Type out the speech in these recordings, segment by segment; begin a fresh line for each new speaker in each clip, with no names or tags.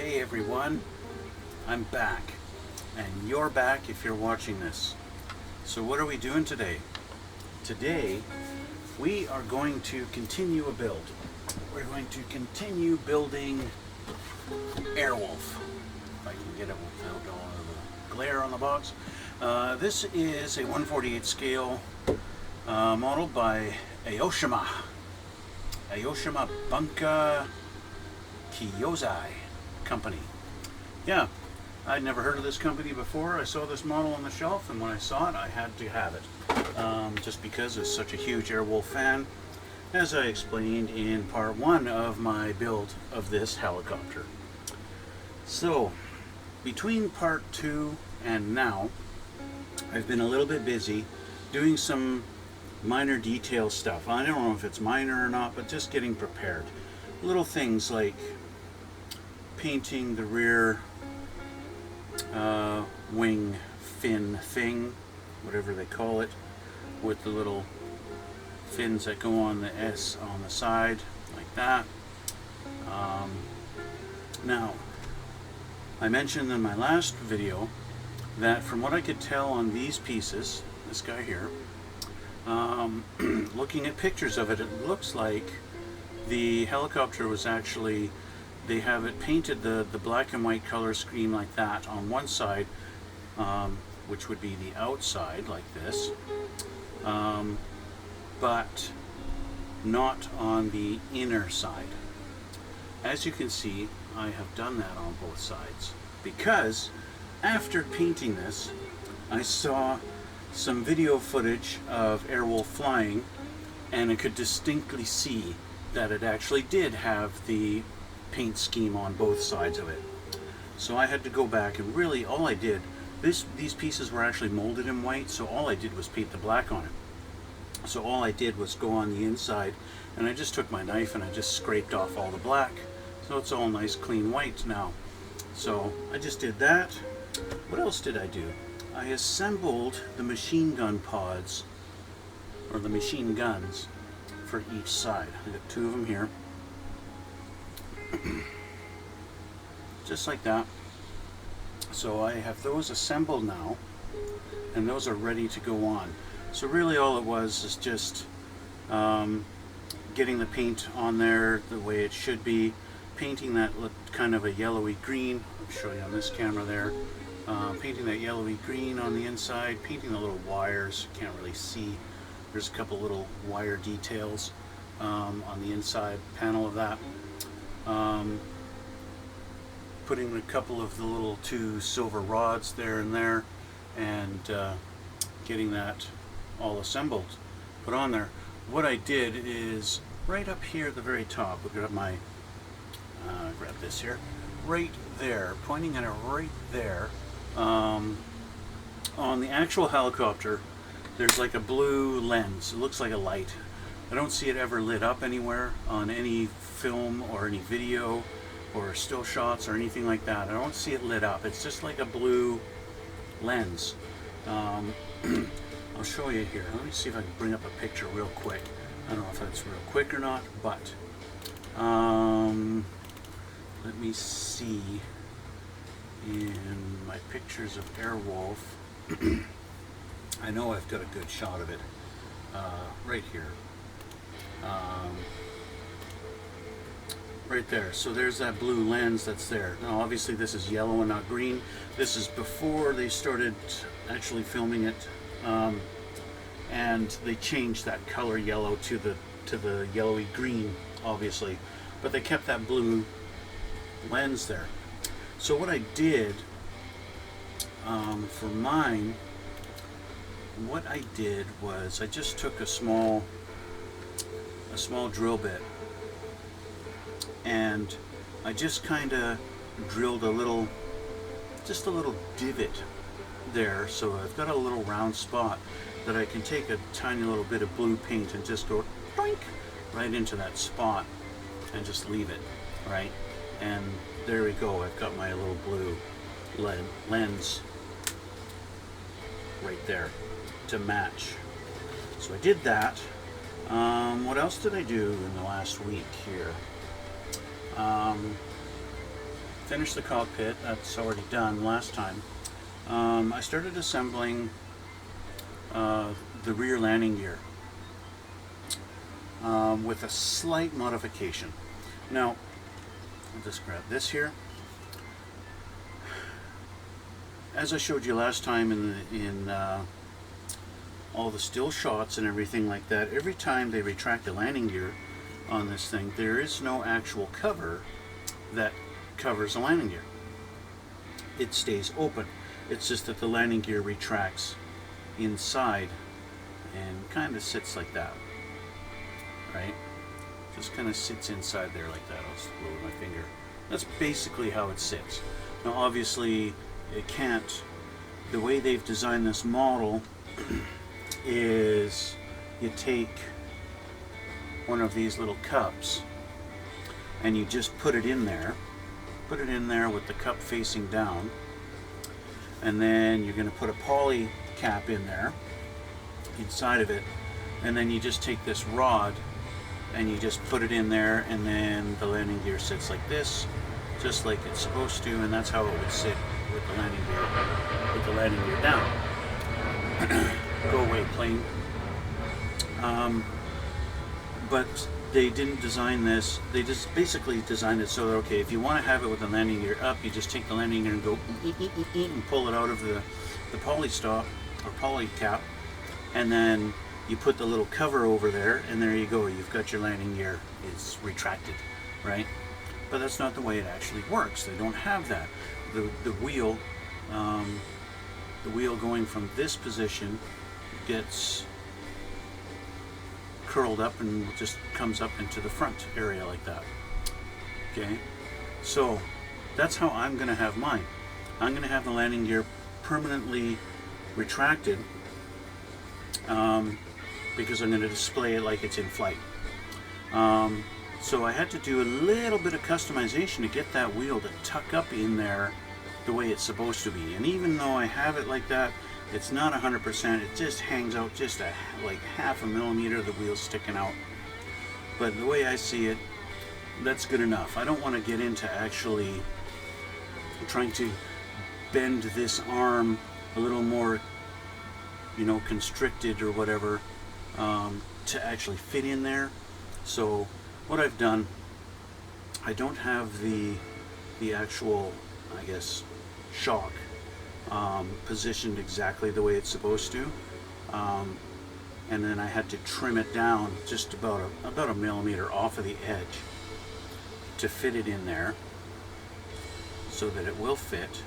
Hey everyone, I'm back, and you're back if you're watching this. So what are we doing today? Today, we are going to continue a build. We're going to continue building Airwolf. If I can get it without all of the glare on the box. This is a 1/48 scale model by Aoshima. Aoshima Bunka Kyozai company. Yeah, I'd never heard of this company before. I saw this model on the shelf, and when I saw it, I had to have it. Just because I'm such a huge Airwolf fan, as I explained in part 1 of my build of this helicopter. So, between part 2 and now, I've been a little bit busy doing some minor detail stuff. I don't know if it's minor or not, but just getting prepared. Little things like painting the rear wing fin thing, whatever they call it, with the little fins that go on the S on the side, like that. Now, I mentioned in my last video that from what I could tell on these pieces, this guy here, looking at pictures of it, it looks like the helicopter was actually, they have it painted the black and white color scheme like that on one side, which would be the outside like this, but not on the inner side. As you can see, I have done that on both sides because after painting this, I saw some video footage of Airwolf flying, and I could distinctly see that it actually did have the paint scheme on both sides of it. So I had to go back and really all I did, these pieces were actually molded in white, so all I did was paint the black on it. So all I did was go on the inside, and I just took my knife and I just scraped off all the black, so it's all nice clean white now. So I just did that. What else did I do? I assembled the machine gun pods, or the machine guns, for each side. I got 2 of them here. Just like that. So I have those assembled now, and those are ready to go on. So really all it was is just getting the paint on there the way it should be, painting that kind of a yellowy green. I'll show you on this camera there. Painting that yellowy green on the inside, painting the little wires. You can't really see. There's a couple little wire details on the inside panel of that. Putting a couple of the little 2 silver rods there and there, and getting that all assembled, put on there. What I did is right up here at the very top, we'll grab my grab this here, right there, pointing at it right there. On the actual helicopter, there's like a blue lens. It looks like a light. I don't see it ever lit up anywhere on any film or any video or still shots or anything like that. I don't see it lit up. It's just like a blue lens. I'll show you here. Let me see if I can bring up a picture real quick. I don't know if that's real quick or not, but let me see in my pictures of Airwolf. I know I've got a good shot of it right here. Right there. So there's that blue lens that's there. Now obviously this is yellow and not green. This is before they started actually filming it, and they changed that color yellow to the yellowy green, obviously, but they kept that blue lens there. So what I did for mine, what I did was I just took a small drill bit, and I just kind of drilled just a little divot there, so I've got a little round spot that I can take a tiny little bit of blue paint and just go doink right into that spot and just leave it, right? And there we go, I've got my little blue lens right there to match. So I did that. What else did I do in the last week here? finished the cockpit. That's already done last time. I started assembling the rear landing gear with a slight modification. Now, I'll just grab this here. As I showed you last time in all the still shots and everything like that, every time they retract the landing gear on this thing, there is no actual cover that covers the landing gear. It stays open. It's just that the landing gear retracts inside and kind of sits like that, right? Just kind of sits inside there like that. I'll just blow with my finger. That's basically how it sits. Now obviously it can't, the way they've designed this model is you take one of these little cups and you just put it in there with the cup facing down, and then you're going to put a poly cap in there inside of it, and then you just take this rod and you just put it in there, and then the landing gear sits like this, just like it's supposed to, and that's how it would sit with the landing gear down. Go away, plane. But they didn't design this. They just basically designed it so that, okay, if you want to have it with the landing gear up, you just take the landing gear and go and pull it out of the poly stop or poly cap, and then you put the little cover over there, and there you go. You've got your landing gear. It's retracted, right? But that's not the way it actually works. They don't have that. The wheel going from this position gets curled up and just comes up into the front area like that. Okay, so that's how I'm going to have mine. I'm going to have the landing gear permanently retracted because I'm going to display it like it's in flight. So I had to do a little bit of customization to get that wheel to tuck up in there the way it's supposed to be. And even though I have it like that, it's not 100%. It just hangs out just like half a millimeter, the wheel's sticking out. But the way I see it, that's good enough. I don't want to get into actually trying to bend this arm a little more, you know, constricted or whatever, to actually fit in there. So what I've done, I don't have the actual, I guess, shock positioned exactly the way it's supposed to, and then I had to trim it down just about a millimeter off of the edge to fit it in there so that it will fit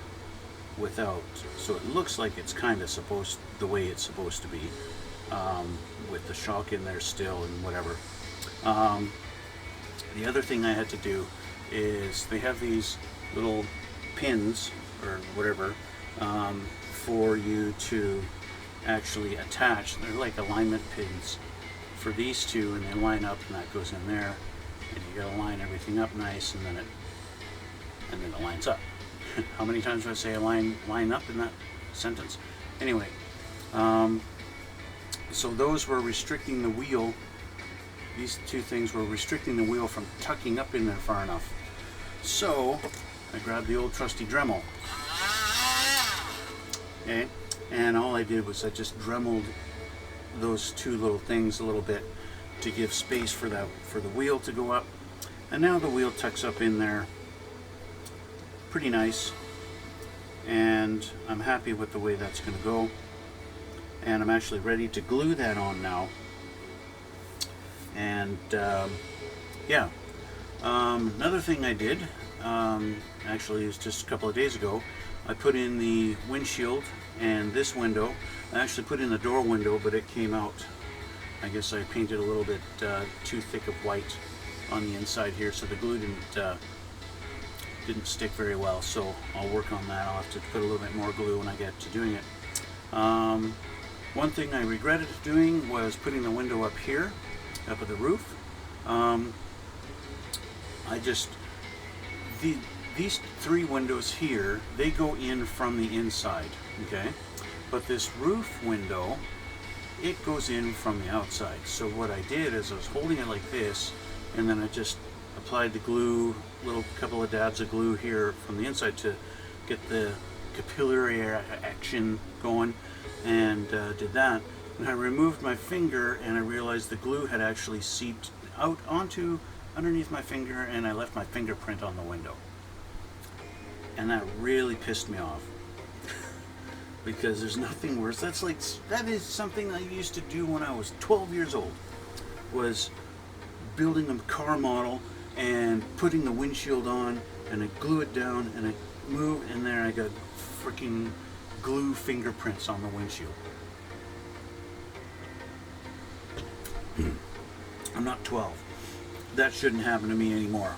without, so it looks like it's kind of supposed, the way it's supposed to be, with the shock in there still and whatever. The other thing I had to do is they have these little pins or whatever for you to actually attach. They're like alignment pins for these two, and they line up, and that goes in there, and you gotta line everything up nice, and then it lines up. How many times do I say line up in that sentence? Anyway, so those were restricting the wheel. These two things were restricting the wheel from tucking up in there far enough. So I grabbed the old trusty Dremel. Okay, and all I did was I just Dremeled those two little things a little bit to give space for the wheel to go up. And now the wheel tucks up in there pretty nice, and I'm happy with the way that's going to go. And I'm actually ready to glue that on now. And yeah, another thing I did, actually it was just a couple of days ago, I put in the windshield and this window. I actually put in the door window, but it came out, I guess I painted a little bit too thick of white on the inside here, so the glue didn't stick very well, so I'll work on that. I'll have to put a little bit more glue when I get to doing it. One thing I regretted doing was putting the window up here, up at the roof. These three windows here, they go in from the inside, okay? But this roof window, it goes in from the outside. So what I did is I was holding it like this, and then I just applied the glue, little couple of dabs of glue here from the inside to get the capillary action going, and did that. And I removed my finger and I realized the glue had actually seeped out onto underneath my finger, and I left my fingerprint on the window. And that really pissed me off. Because there's nothing worse. That is something I used to do when I was 12 years old. Was building a car model and putting the windshield on, and I glue it down, and I move, and there I got freaking glue fingerprints on the windshield. I'm not 12. That shouldn't happen to me anymore,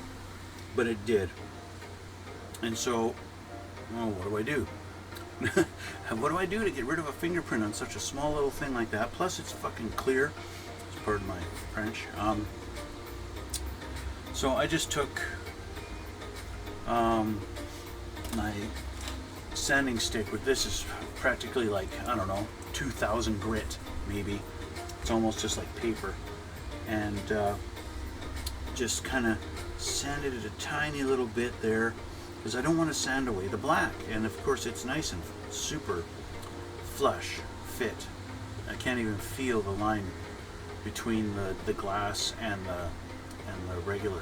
but it did. And so, what do I do? What do I do to get rid of a fingerprint on such a small little thing like that? Plus, it's fucking clear. Pardon my French. So I just took my sanding stick. With this is practically like, I don't know, 2,000 grit maybe. It's almost just like paper, and just kind of sanded it a tiny little bit there, because I don't want to sand away the black. And of course it's nice and super flush fit. I can't even feel the line between the glass and the regular.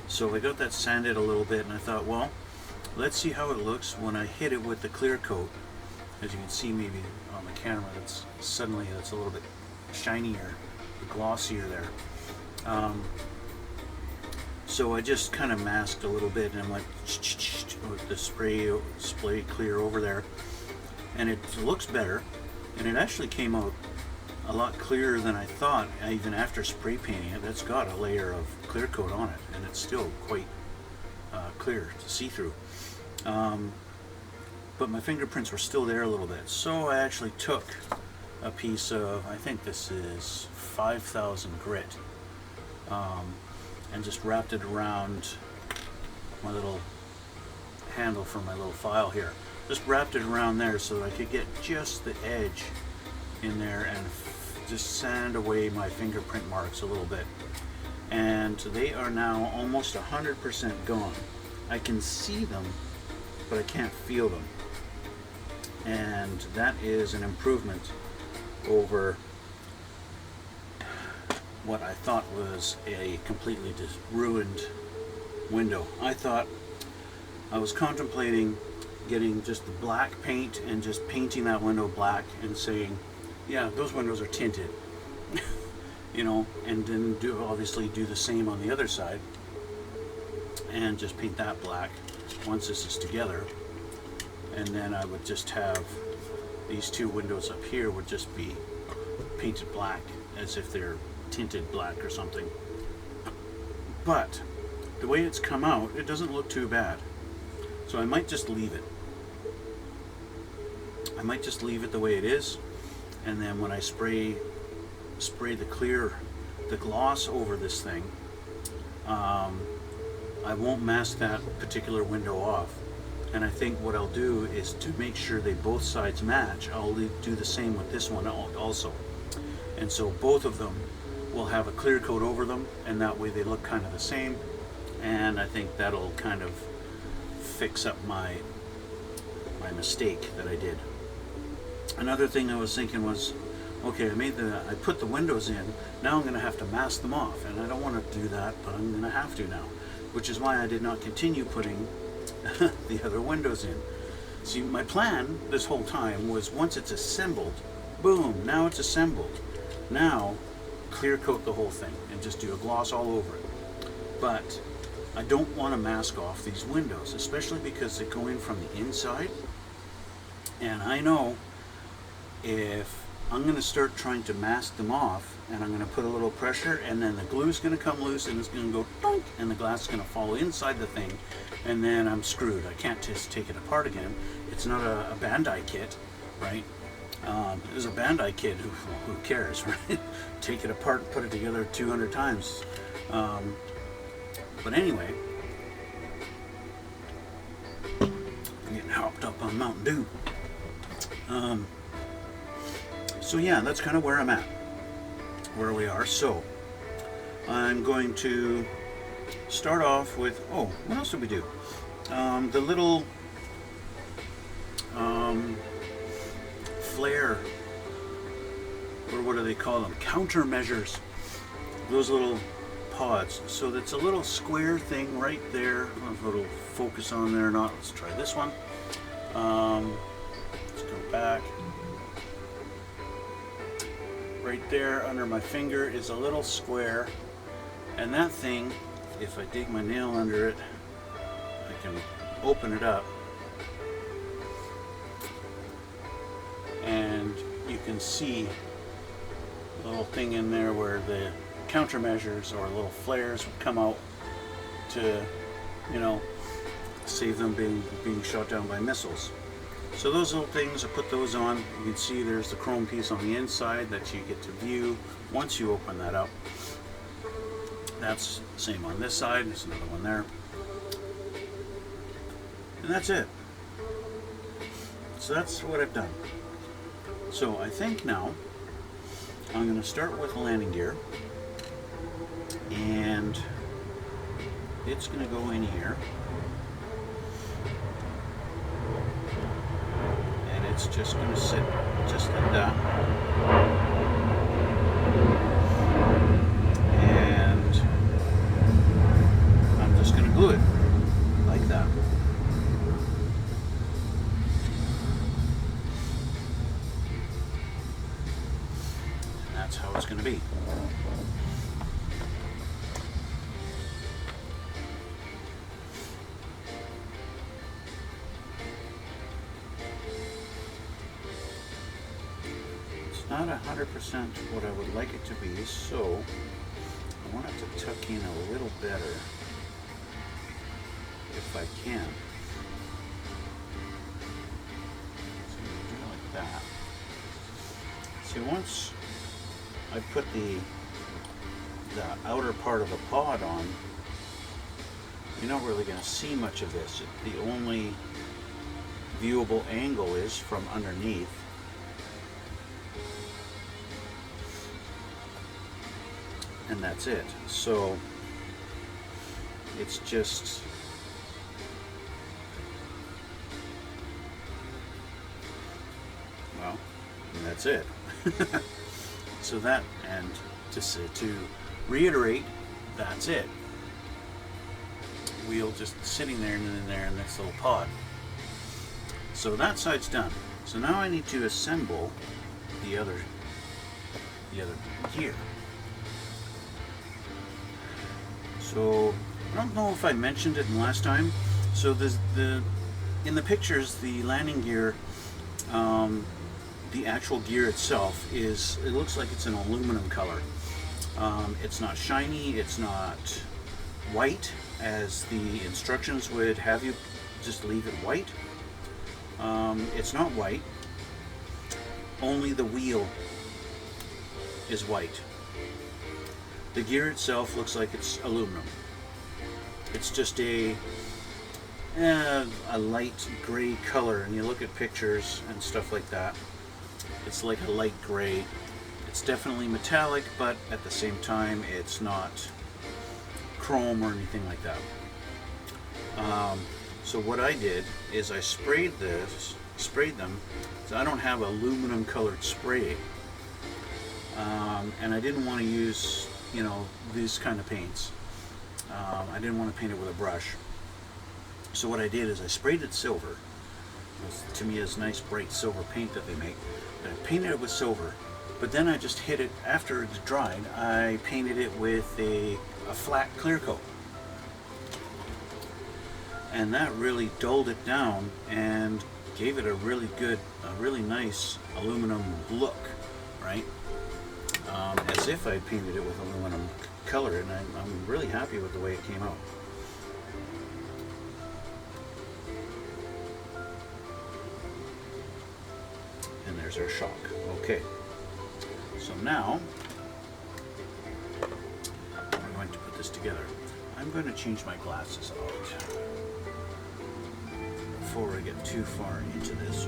So I got that sanded a little bit, and I thought, well, let's see how it looks when I hit it with the clear coat. As you can see maybe on the camera, that's a little bit shinier, glossier there. So I just kind of masked a little bit, and I'm like with the spray clear over there, and it looks better, and it actually came out a lot clearer than I thought. Even after spray painting it, that's got a layer of clear coat on it, and it's still quite clear to see through. But my fingerprints were still there a little bit, so I actually took a piece of, I think this is 5,000 grit, and just wrapped it around my little handle for my little file here. Just wrapped it around there so that I could get just the edge in there and just sand away my fingerprint marks a little bit. And they are now almost 100% gone. I can see them, but I can't feel them. And that is an improvement over what I thought was a completely ruined window. I was contemplating getting just the black paint and just painting that window black and saying, yeah, those windows are tinted. You know, and then obviously do the same on the other side and just paint that black once this is together. And then I would just have these two windows up here would just be painted black, as if they're tinted black or something. But the way it's come out, it doesn't look too bad. So I might just leave it. I might just leave it the way it is, and then when I spray the gloss over this thing, I won't mask that particular window off. And I think what I'll do is, to make sure they both sides match, I'll do the same with this one also. And so both of them will have a clear coat over them, and that way they look kind of the same. And I think that'll kind of fix up my mistake that I did. Another thing I was thinking was, okay, I put the windows in, now I'm going to have to mask them off, and I don't want to do that, but I'm going to have to now, which is why I did not continue putting the other windows in. See, my plan this whole time was, once it's assembled, boom, now it's assembled. Now, clear coat the whole thing and just do a gloss all over it. But I don't want to mask off these windows, especially because they go in from the inside. And I know if I'm going to start trying to mask them off, and I'm going to put a little pressure, and then the glue's going to come loose, and it's going to go dunk, and the glass is going to fall inside the thing, and then I'm screwed. I can't just take it apart again. It's not a Bandai kit, right? There's a Bandai kit, who cares, right? Take it apart and put it together 200 times. But anyway, I'm getting hopped up on Mountain Dew. So yeah, that's kind of where I'm at, where we are. So I'm going to start off with, oh, what else did we do? The little flare, or what do they call them? Countermeasures. Those little pods. So that's a little square thing right there. I don't know if it'll focus on there or not. Let's try this one. Let's go back. Right there under my finger is a little square, and that thing, if I dig my nail under it, I can open it up and you can see a little thing in there where the countermeasures or little flares would come out to, you know, save them being shot down by missiles. So those little things, I put those on. You can see there's the chrome piece on the inside that you get to view once you open that up. That's the same on this side. There's another one there. And that's it. So that's what I've done. So I think now I'm going to start with landing gear. And it's going to go in here. It's just going to sit just like that, and I'm just going to glue it like that. And that's how it's going to be. Not 100% what I would like it to be, so I want it to tuck in a little better if I can. So I'm going to do it like that. See, once I put the outer part of the pod on, you're not really going to see much of this. The only viewable angle is from underneath. And that's it. So it's just well, and that's it. So that, and to reiterate, that's it. Wheel just sitting there and in there in this little pod. So that side's done. So now I need to assemble the other gear. So I don't know if I mentioned it last time. So in the pictures, the landing gear, the actual gear itself it looks like it's an aluminum color. It's not shiny, it's not white as the instructions would have you just leave it white. It's not white, only the wheel is white. The gear itself looks like it's aluminum. It's just a light gray color, and you look at pictures and stuff like that, it's like a light gray. It's definitely metallic, but at the same time it's not chrome or anything like that. So what I did is I sprayed them. So I don't have aluminum colored spray, and I didn't want to use, you know, these kind of paints. I didn't want to paint it with a brush. So what I did is I sprayed it silver. To me, it's nice bright silver paint that they make. And I painted it with silver, but then I just hit it, after it's dried, I painted it with a flat clear coat. And that really dulled it down and gave it a really good, a really nice aluminum look, right? As if I painted it with aluminum color, and I'm really happy with the way it came out. And there's our shock. Okay, so now we're going to put this together. I'm going to change my glasses out before I get too far into this.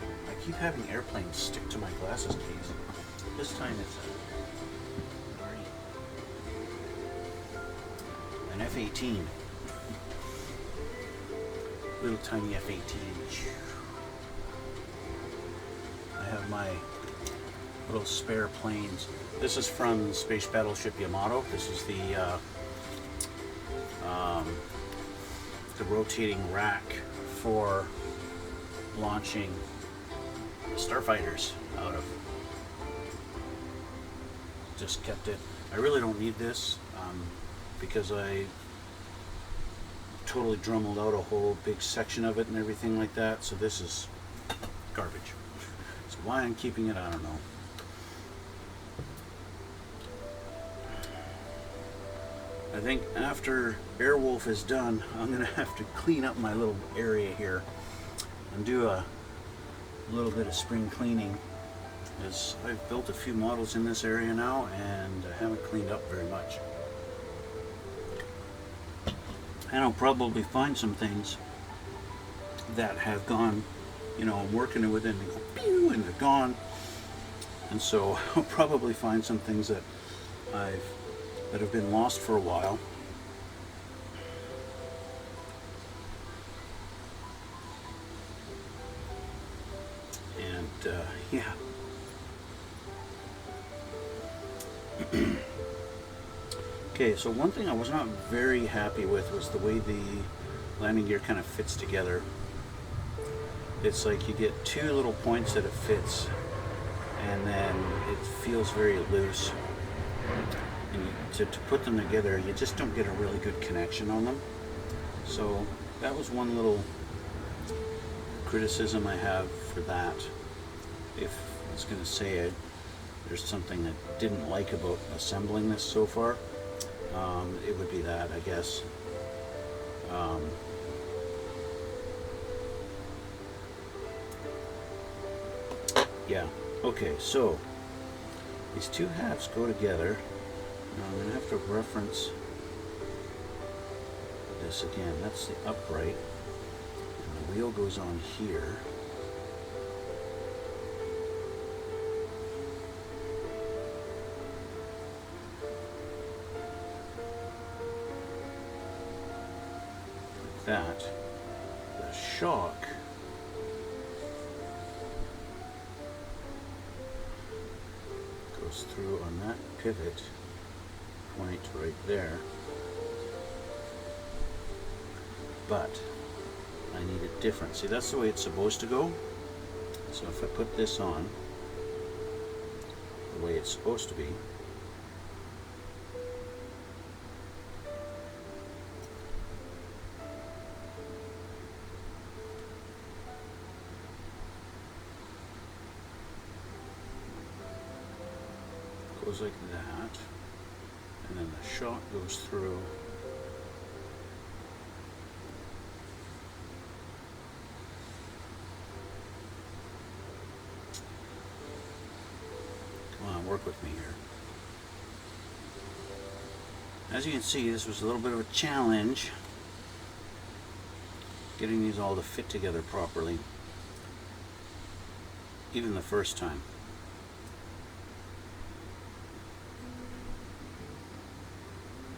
I keep having airplanes stick to my glasses case. This time it's a very An F-18. Little tiny F-18. I have my little spare planes. This is from Space Battleship Yamato. This is the rotating rack for launching starfighters out of. Just kept it. I really don't need this because I totally drummed out a whole big section of it and everything like that. So this is garbage. So why I'm keeping it, I don't know. I think after Airwolf is done, I'm going to have to clean up my little area here and do a little bit of spring cleaning, as I've built a few models in this area now and I haven't cleaned up very much. And I'll probably find some things that have gone, you know, I'm working with it and they go pew and they're gone. And so I'll probably find some things that have been lost for a while. And yeah. Okay, so one thing I was not very happy with was the way the landing gear kind of fits together. It's like you get two little points that it fits, and then it feels very loose. And to put them together, you just don't get a really good connection on them. So that was one little criticism I have for that. If I was going to say it, there's something I didn't like about assembling this so far, it would be that, I guess. Yeah, okay, so these two halves go together. Now I'm going to have to reference this again. That's the upright, and the wheel goes on here. Like that. The shock goes through on that pivot point right there, but I need it different. See, that's the way it's supposed to go. So if I put this on the way it's supposed to be, goes like that, and then the shock goes through come on, work with me here. As you can see, this was a little bit of a challenge getting these all to fit together properly, even the first time.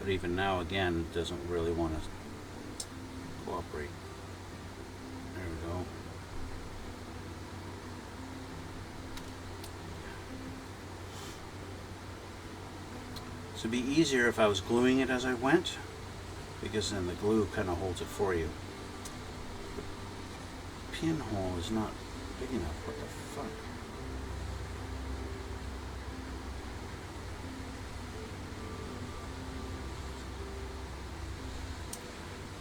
But even now, again, it doesn't really want to cooperate. There we go. So it'd be easier if I was gluing it as I went, because then the glue kind of holds it for you. The pinhole is not big enough. What the fuck?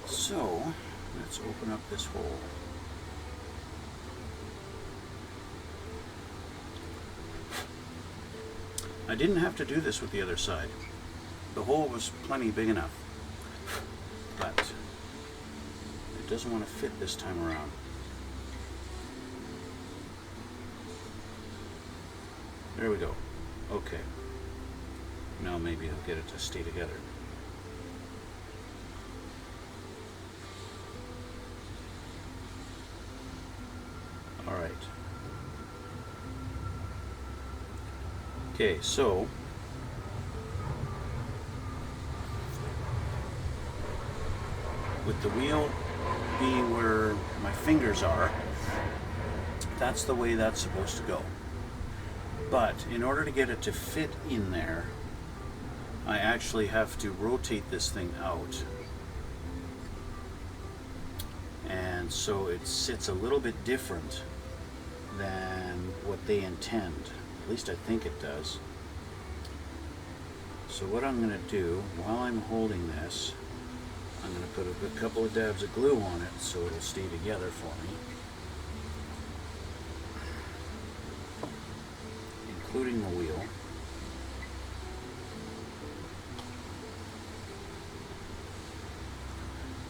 So, let's open up this hole. I didn't have to do this with the other side. The hole was plenty big enough, but it doesn't want to fit this time around. There we go. Okay. Now maybe I'll get it to stay together. Alright. Okay, so with the wheel being where my fingers are, that's the way that's supposed to go. But in order to get it to fit in there, I actually have to rotate this thing out. And so it sits a little bit different than what they intend. At least I think it does. So what I'm going to do, while I'm holding this, I'm going to put a couple of dabs of glue on it so it'll stay together for me. Including the wheel.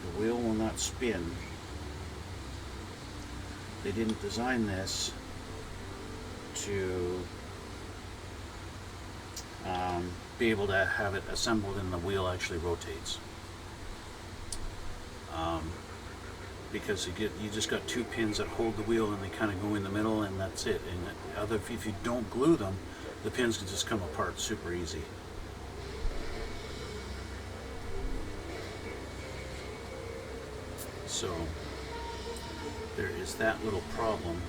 The wheel will not spin. They didn't design this to be able to have it assembled and the wheel actually rotates. Because you just got two pins that hold the wheel and they kind of go in the middle and that's it. And if you don't glue them, the pins can just come apart super easy. So there is that little problem.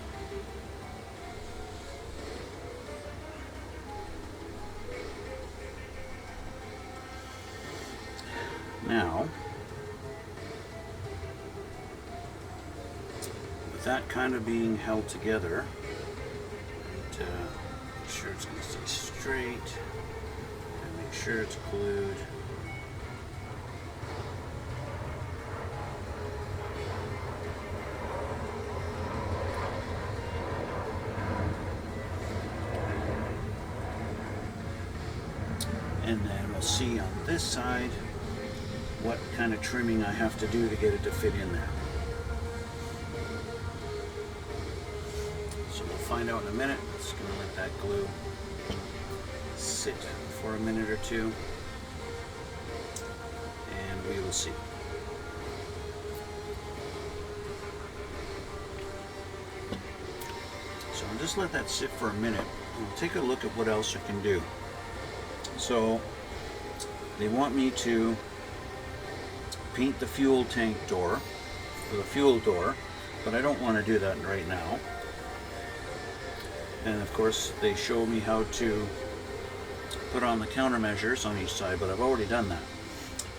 Now, with that kind of being held together, and make sure it's going to stay straight, and make sure it's glued. And then we'll see on this side what kind of trimming I have to do to get it to fit in there. So we'll find out in a minute. Just going to let that glue sit for a minute or two, and we will see. So I'll just let that sit for a minute and we'll take a look at what else I can do. So they want me to paint the fuel tank door, or the fuel door, but I don't want to do that right now. And of course they show me how to put on the countermeasures on each side, but I've already done that.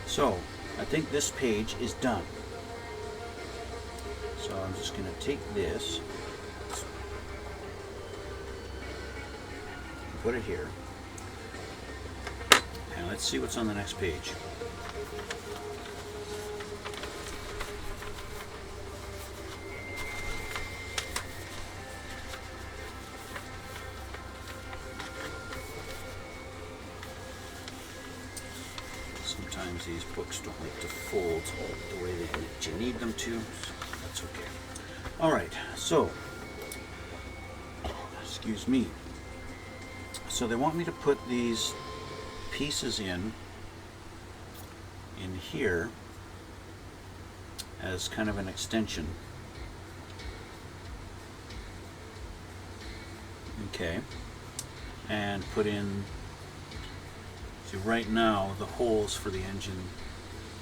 So I think this page is done. So I'm just going to take this and put it here. And let's see what's on the next page. Sometimes these books don't like to fold the way that you need them to, so that's okay. Alright, so, excuse me. So they want me to put these pieces in here as kind of an extension. Okay, and put in, see, right now the holes for the engine,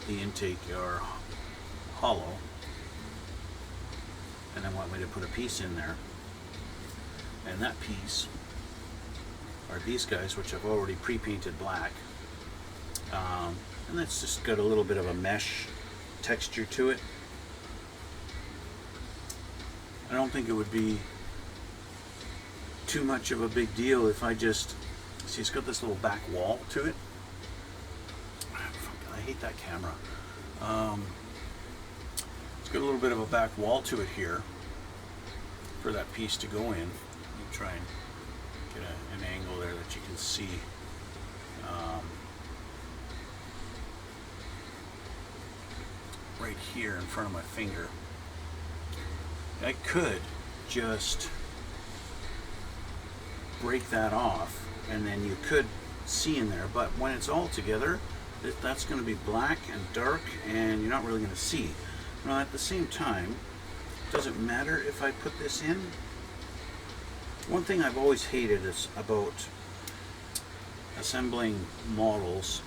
the intake, are hollow, and they want me to put a piece in there, and that piece are these guys, which I've already pre-painted black, and that's just got a little bit of a mesh texture to it. I don't think it would be too much of a big deal if I just, see, it's got this little back wall to it. I hate that camera. It's got a little bit of a back wall to it here for that piece to go in. Let me try and get an angle there that you can see. Right here in front of my finger. I could just break that off and then you could see in there, but when it's all together, that's going to be black and dark and you're not really going to see. Now at the same time, does it matter if I put this in? One thing I've always hated is about assembling models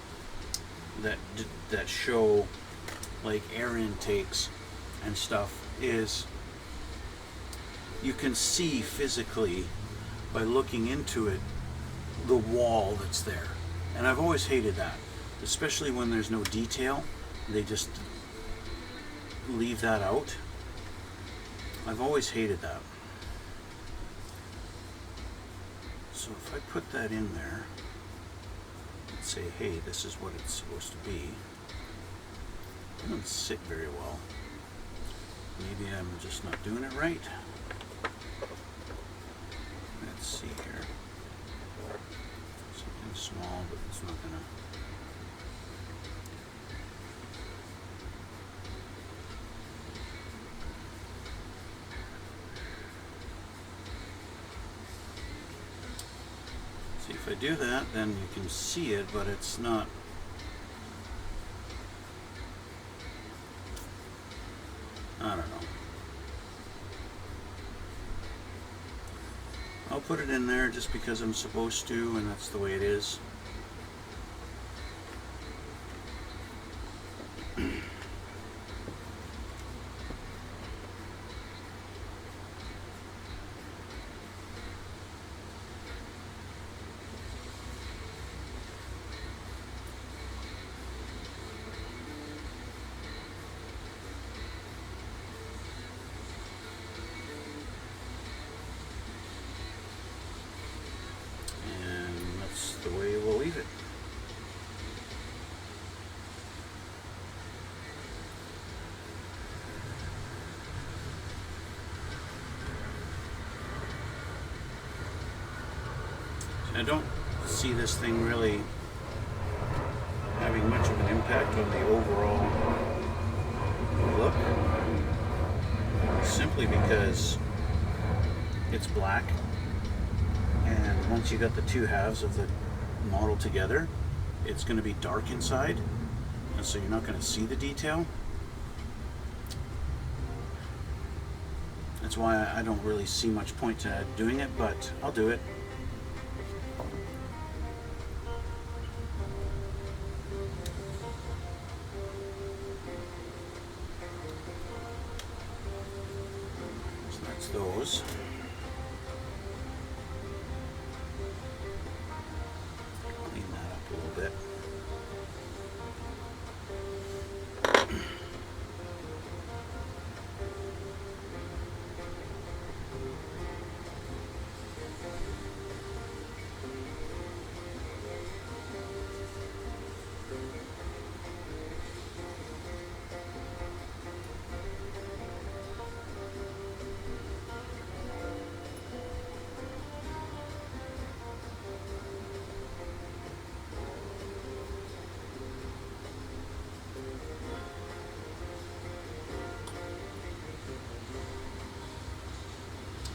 that show like air intakes and stuff, is you can see physically by looking into it the wall that's there. And I've always hated that, especially when there's no detail. They just leave that out. I've always hated that. So if I put that in there and say, hey, this is what it's supposed to be, it doesn't sit very well. Maybe I'm just not doing it right. Let's see here. Something small, but it's not gonna. See, if I do that, then you can see it, but it's not. I don't know. I'll put it in there just because I'm supposed to, and that's the way it is. The way we'll leave it. I don't see this thing really having much of an impact on the overall look, simply because it's black, and once you got the two halves of the model together, it's going to be dark inside, and so you're not going to see the detail. That's why I don't really see much point to doing it, but I'll do it. So that's those. Bit.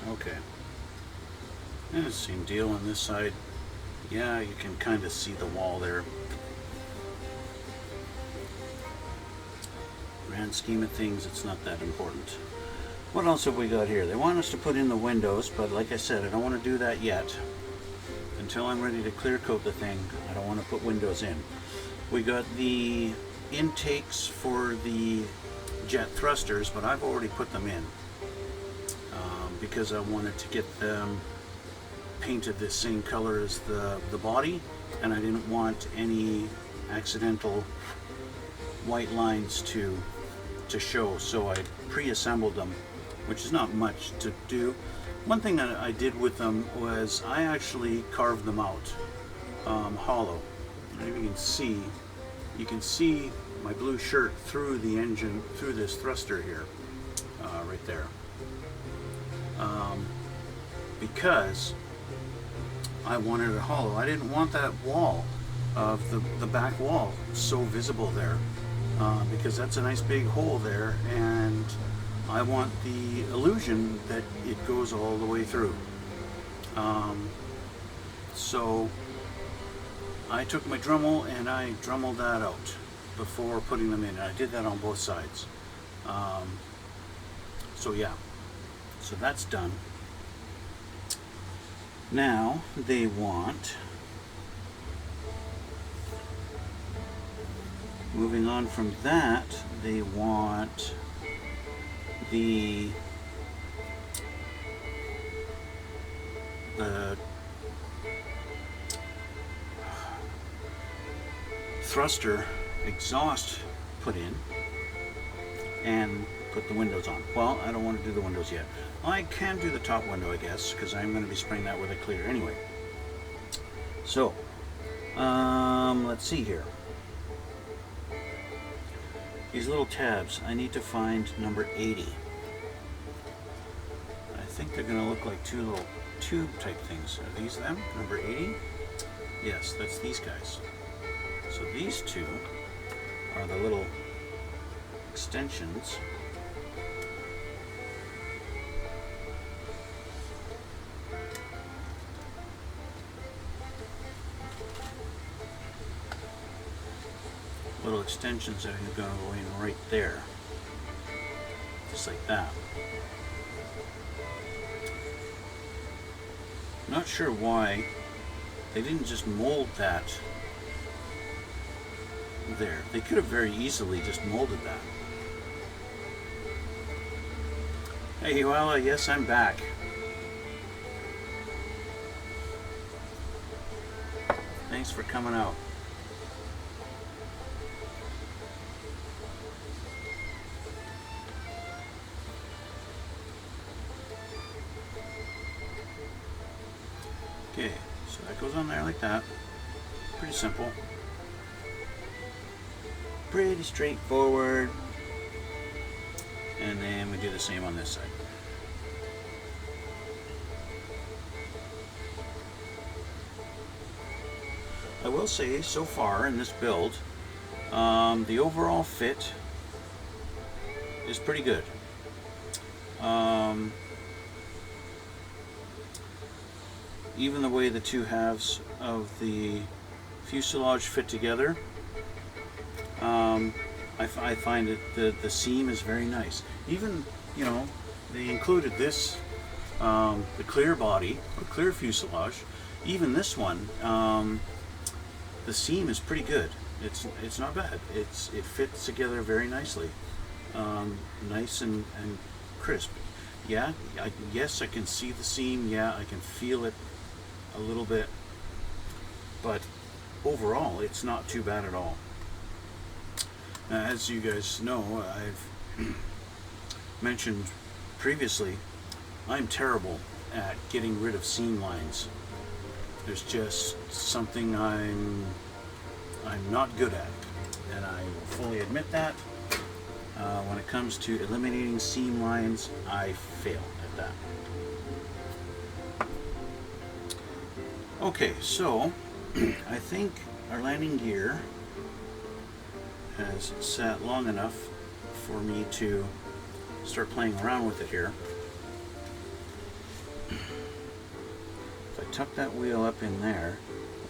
Okay. And same deal on this side. Yeah, you can kind of see the wall there. Grand scheme of things, it's not that important. What else have we got here? They want us to put in the windows, but like I said, I don't want to do that yet. Until I'm ready to clear coat the thing, I don't want to put windows in. We got the intakes for the jet thrusters, but I've already put them in. Because I wanted to get them painted the same color as the body, and I didn't want any accidental white lines to show, so I pre-assembled them, which is not much to do. One thing that I did with them was I actually carved them out hollow. And if you can see my blue shirt through the engine, through this thruster here, right there. Because I wanted it hollow. I didn't want that wall of the back wall so visible there, because that's a nice big hole there, and I want the illusion that it goes all the way through. So I took my Dremel and I Dremeled that out before putting them in, and I did that on both sides. So yeah, so that's done. Now they want Moving on from that, they want the thruster exhaust put in and put the windows on. Well, I don't want to do the windows yet. I can do the top window, I guess, because I'm going to be spraying that with a clear anyway. So, let's see here. These little tabs, I need to find number 80. I think they're going to look like two little tube type things. Are these them? Number 80? Yes, that's these guys. So these two are the little extensions. Little extensions that are going to go in right there. Just like that. Not sure why they didn't just mold that there. They could have very easily just molded that. Hey, well, yes, I'm back. Thanks for coming out. Okay, so that goes on there like that. Pretty simple. Pretty straightforward. And then we do the same on this side. I will say, so far in this build, the overall fit is pretty good. Even the way the two halves of the fuselage fit together, I find that the seam is very nice. Even, you know, they included this, the clear body, or clear fuselage. Even this one, the seam is pretty good. It's not bad. It fits together very nicely, nice and crisp. Yeah, yes, I can see the seam. Yeah, I can feel it a little bit, but overall, it's not too bad at all. As you guys know, I've mentioned previously, I'm terrible at getting rid of seam lines. There's just something I'm not good at, and I fully admit that. When it comes to eliminating seam lines, I fail at that. Okay, so I think our landing gear has sat long enough for me to start playing around with it here. If I tuck that wheel up in there,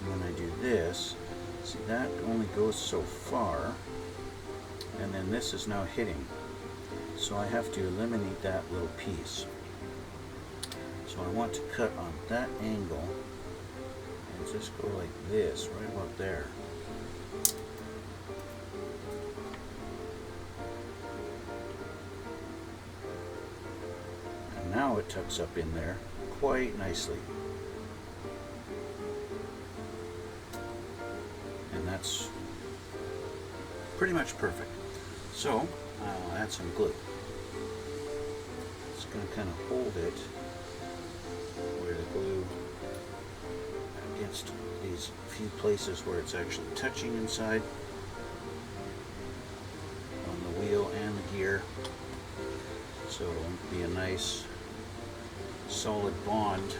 and then I do this, see, that only goes so far, and then this is now hitting. So I have to eliminate that little piece. So I want to cut on that angle and just go like this, right about there. And now it tucks up in there quite nicely. And that's pretty much perfect. So I'll add some glue. It's going to kind of hold it where the glue against these few places where it's actually touching inside on the wheel and the gear. So it'll be a nice solid bond.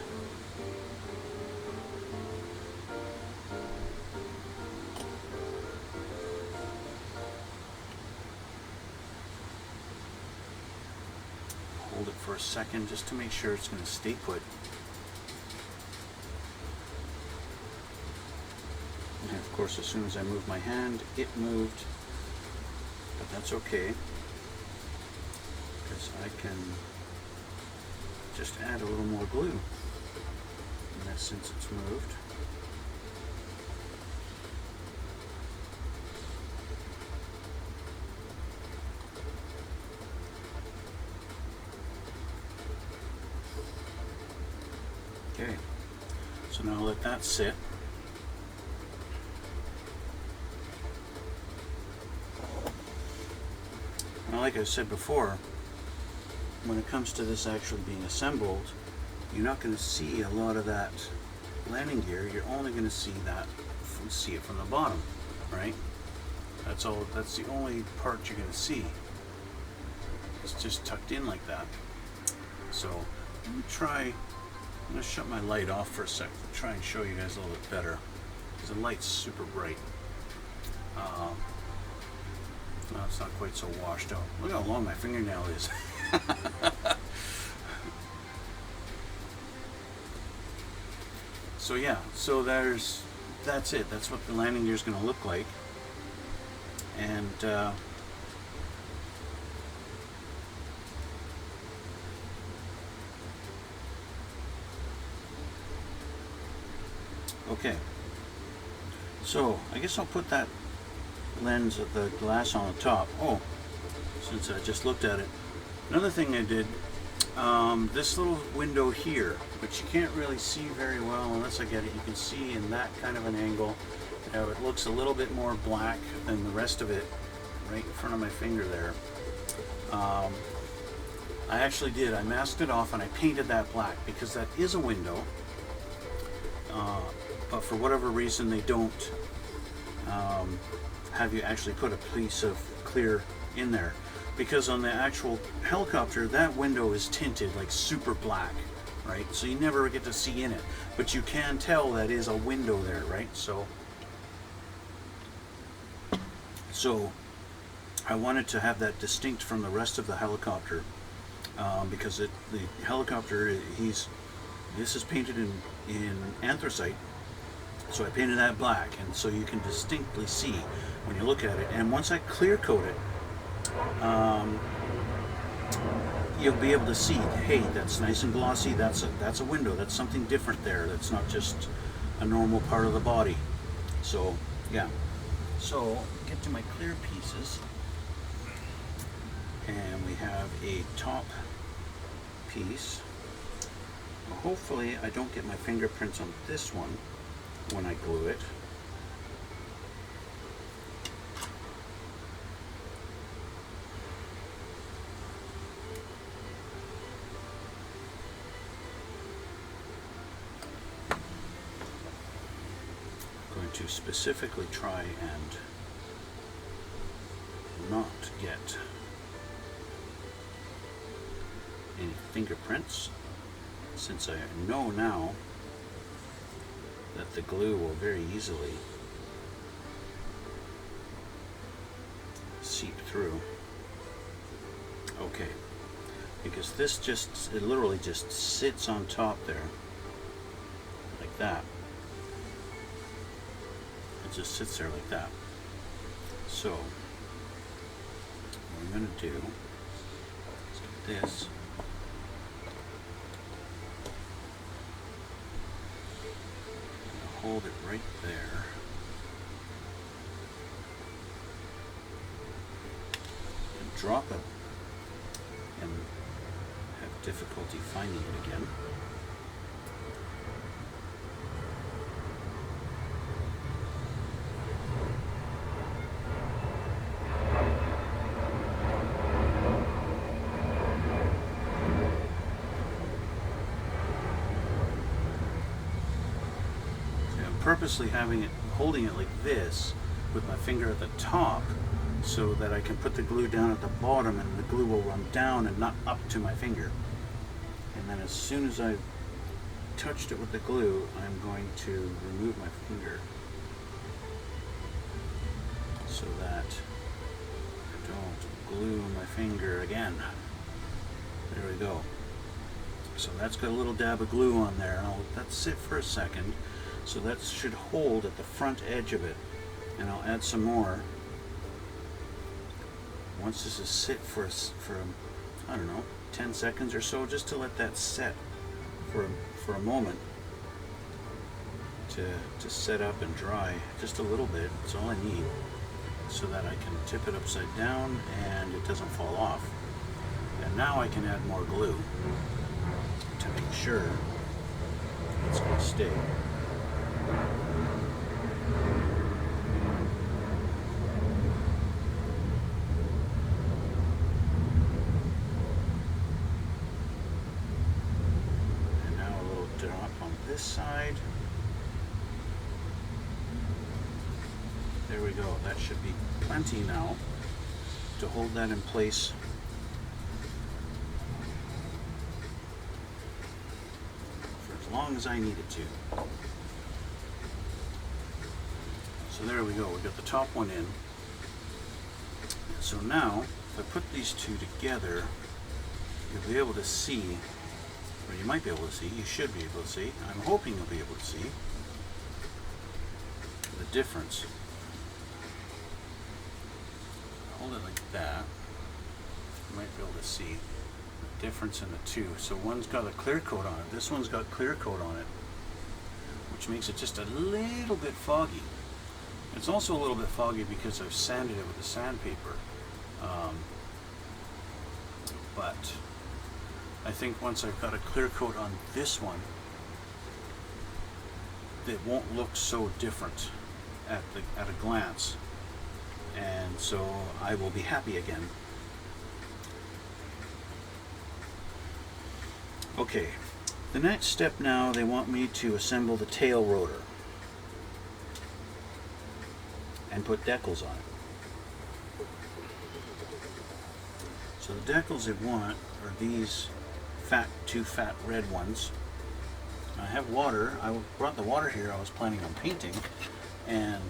Hold it for a second just to make sure it's going to stay put. And of course, as soon as I move my hand, it moved. But that's okay, because I can just add a little more glue in that since it's moved. And I'll let that sit. Now, like I said before, when it comes to this actually being assembled, you're not going to see a lot of that landing gear. You're only going to see it from the bottom, right? That's the only part you're going to see. It's just tucked in like that. So let me try. I'm going to shut my light off for a sec to try and show you guys a little bit better, because the light's super bright. No, it's not quite so washed out. Look how long my fingernail is. So yeah, so that's it. That's what the landing gear is going to look like. And okay, so I guess I'll put that lens of the glass on the top. Oh, since I just looked at it, another thing I did, this little window here, which you can't really see very well unless I get it. You can see in that kind of an angle how it looks a little bit more black than the rest of it right in front of my finger there. I actually did. I masked it off and I painted that black because that is a window, but for whatever reason they don't have you actually put a piece of clear in there, because on the actual helicopter that window is tinted like super black, right? So you never get to see in it, but you can tell that is a window there, right? So I wanted to have that distinct from the rest of the helicopter, because the helicopter, this is painted in anthracite, so I painted that black, and so you can distinctly see when you look at it. And once I clear coat it, you'll be able to see, hey, that's nice and glossy, that's a window, that's something different there, that's not just a normal part of the body. So yeah, so get to my clear pieces, and we have a top piece. Well, hopefully I don't get my fingerprints on this one when I glue it. I'm going to specifically try and not get any fingerprints, since I know now that the glue will very easily seep through. Okay, because this it literally just sits on top there like that. It just sits there like that. So what I'm going to do is get this. Hold it right there. And drop it and have difficulty finding it again. Purposely holding it like this with my finger at the top, so that I can put the glue down at the bottom and the glue will run down and not up to my finger. And then as soon as I've touched it with the glue, I'm going to remove my finger so that I don't glue my finger again. There we go. So that's got a little dab of glue on there. I'll let that sit for a second. So that should hold at the front edge of it, and I'll add some more once this is sit for I don't know, 10 seconds or so, just to let that set for a moment, to set up and dry just a little bit. That's all I need, so that I can tip it upside down and it doesn't fall off. And now I can add more glue to make sure it's going to stay. side. There we go. That should be plenty now to hold that in place. For as long as I need it to. So there we go. We got the top one in. So now, if I put these two together, you'll be able to see, or you might be able to see, you should be able to see, I'm hoping you'll be able to see the difference. Hold it like that. You might be able to see the difference in the two. So one's got a clear coat on it, this one's got clear coat on it, which makes it just a little bit foggy. It's also a little bit foggy because I've sanded it with the sandpaper. But I think once I've got a clear coat on this one, it won't look so different at a glance, and so I will be happy again. Okay, the next step now, they want me to assemble the tail rotor and put decals on it. So the decals they want are these two fat red ones. I have water. I brought the water here. I was planning on painting, and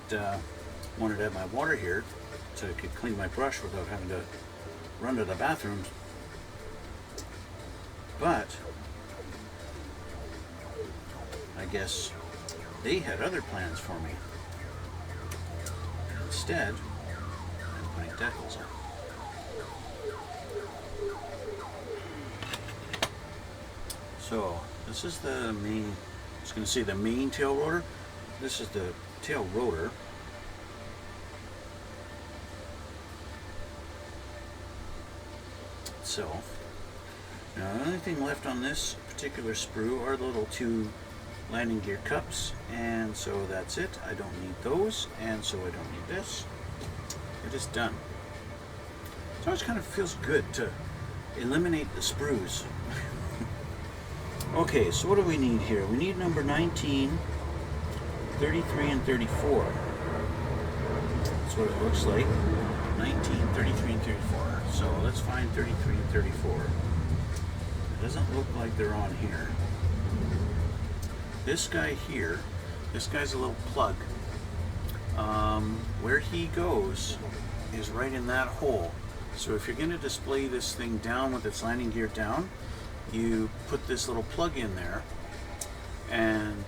wanted to have my water here so I could clean my brush without having to run to the bathroom. But I guess they had other plans for me. Instead, I'm putting decals on. So this is the main, I was going to say the main tail rotor. This is the tail rotor. Itself. Now the only thing left on this particular sprue are the little two landing gear cups, and so that's it. I don't need those, and so I don't need this. It is done. So it kind of feels good to eliminate the sprues. Okay, so what do we need here? We need number 19, 33, and 34. That's what it looks like. 19, 33, and 34. So let's find 33 and 34. It doesn't look like they're on here. This guy here, this guy's a little plug. Where he goes is right in that hole. So if you're going to display this thing down with its landing gear down, you put this little plug in there, and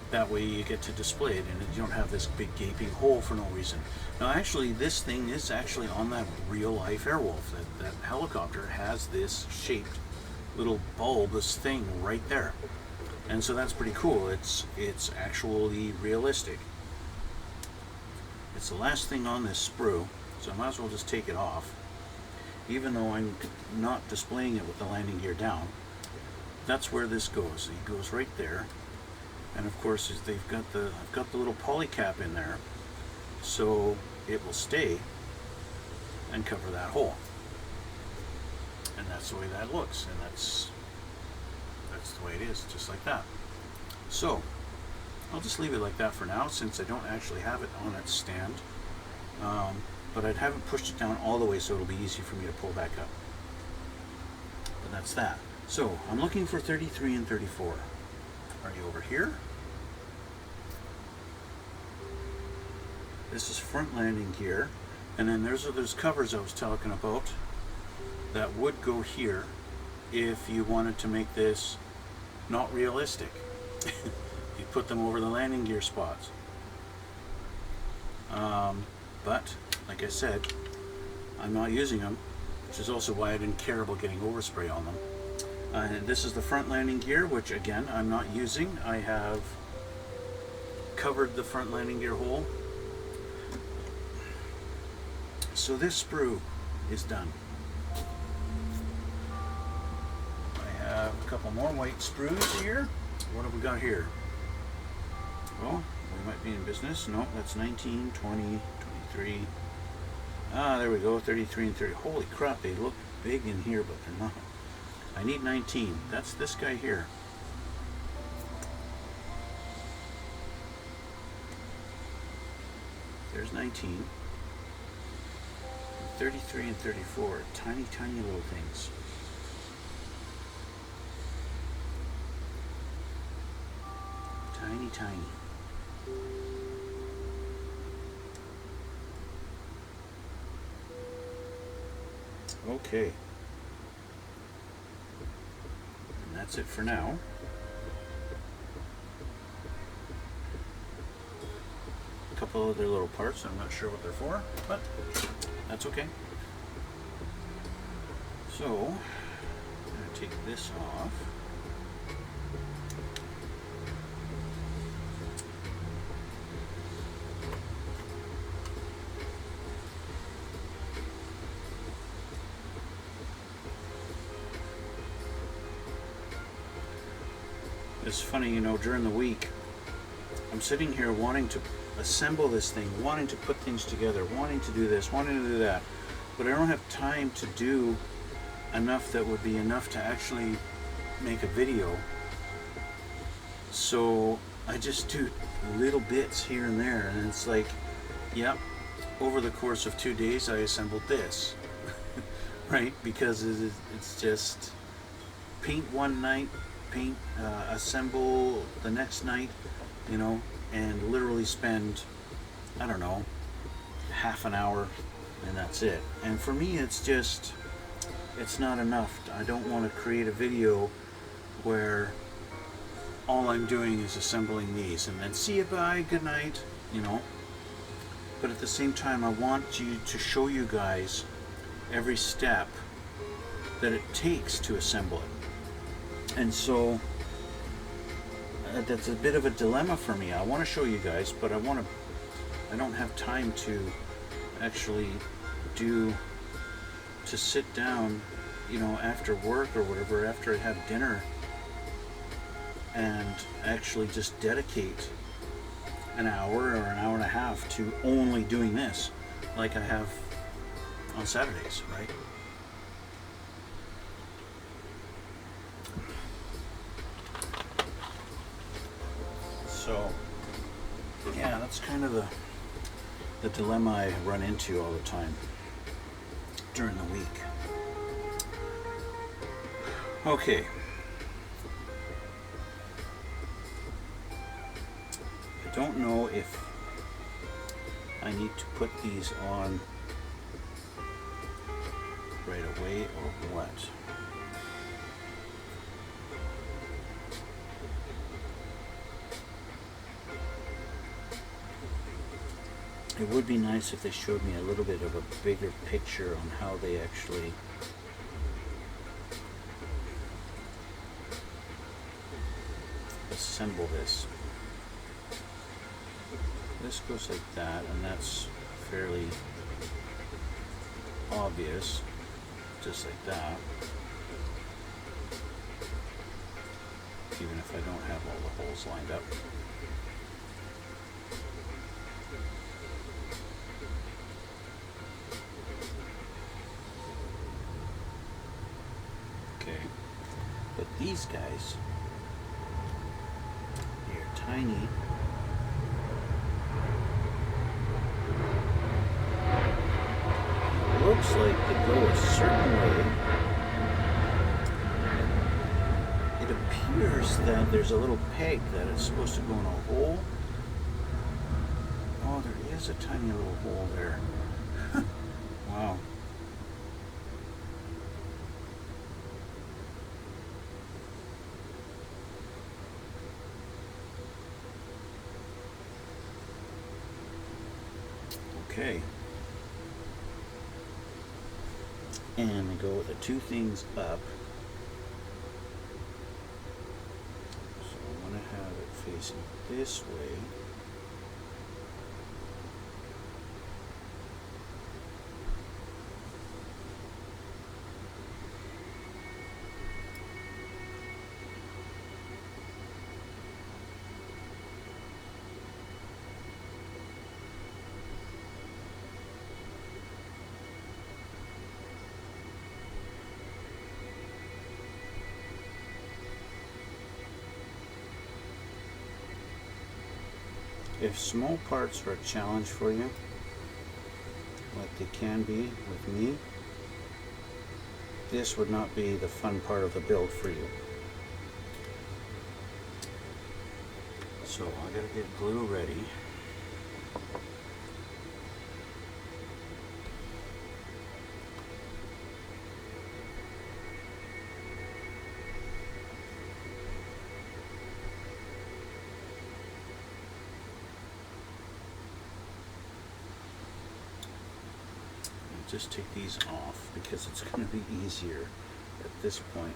that way you get to display it, and you don't have this big gaping hole for no reason. Now actually this thing is actually on that real life Airwolf. That helicopter has this shaped little bulbous thing right there, and so that's pretty cool. It's actually realistic. It's the last thing on this sprue, so I might as well just take it off. Even though I'm not displaying it with the landing gear down, that's where this goes. It goes right there, and of course I've got the little poly cap in there, so it will stay and cover that hole. And that's the way that looks, and that's the way it is, just like that. So I'll just leave it like that for now, since I don't actually have it on its stand. But I haven't pushed it down all the way, so it'll be easy for me to pull back up. But that's that. So I'm looking for 33 and 34. Are you over here? This is front landing gear, and then there's those covers I was talking about that would go here if you wanted to make this not realistic. You put them over the landing gear spots. But like I said, I'm not using them, which is also why I didn't care about getting overspray on them. And this is the front landing gear, which again I'm not using. I have covered the front landing gear hole. So this sprue is done. I have a couple more white sprues here. What have we got here? Well, we might be in business. No, that's 19, 20, 23. Ah, there we go, 33 and 30. Holy crap, they look big in here, but they're not. I need 19. That's this guy here. There's 19. 33 and 34. Tiny, tiny little things. Tiny, tiny. Okay. And that's it for now. A couple other little parts, I'm not sure what they're for, but that's okay. So, I'm going to take this off. It's funny, you know, during the week, I'm sitting here wanting to assemble this thing, wanting to put things together, wanting to do this, wanting to do that, but I don't have time to do enough that would be enough to actually make a video. So I just do little bits here and there, and it's like, yep, over the course of 2 days I assembled this. Right? Because it's just paint one night, paint, assemble the next night, you know, and literally spend, I don't know, half an hour, and that's it. And for me, it's just, it's not enough. I don't want to create a video where all I'm doing is assembling these and then see you, bye, good night, you know. But at the same time, I want you to show you guys every step that it takes to assemble it. And so that's a bit of a dilemma for me. I want to show you guys, but I don't have time to actually sit down, you know, after work or whatever, after I have dinner, and actually just dedicate an hour or an hour and a half to only doing this, like I have on Saturdays, right? So, yeah, that's kind of the dilemma I run into all the time during the week. Okay. I don't know if I need to put these on right away or what. It would be nice if they showed me a little bit of a bigger picture on how they actually assemble this. This goes like that, and that's fairly obvious, just like that. Even if I don't have all the holes lined up. Okay, but these guys, they're tiny. It looks like they go a certain way. It appears that there's a little peg that is supposed to go in a hole. Oh, there is a tiny little hole there. Wow. Okay. And we go with the two things up. So I want to have it facing this way. If small parts are a challenge for you, like they can be with me, this would not be the fun part of the build for you. So I gotta get glue ready. Just take these off because it's going to be easier at this point.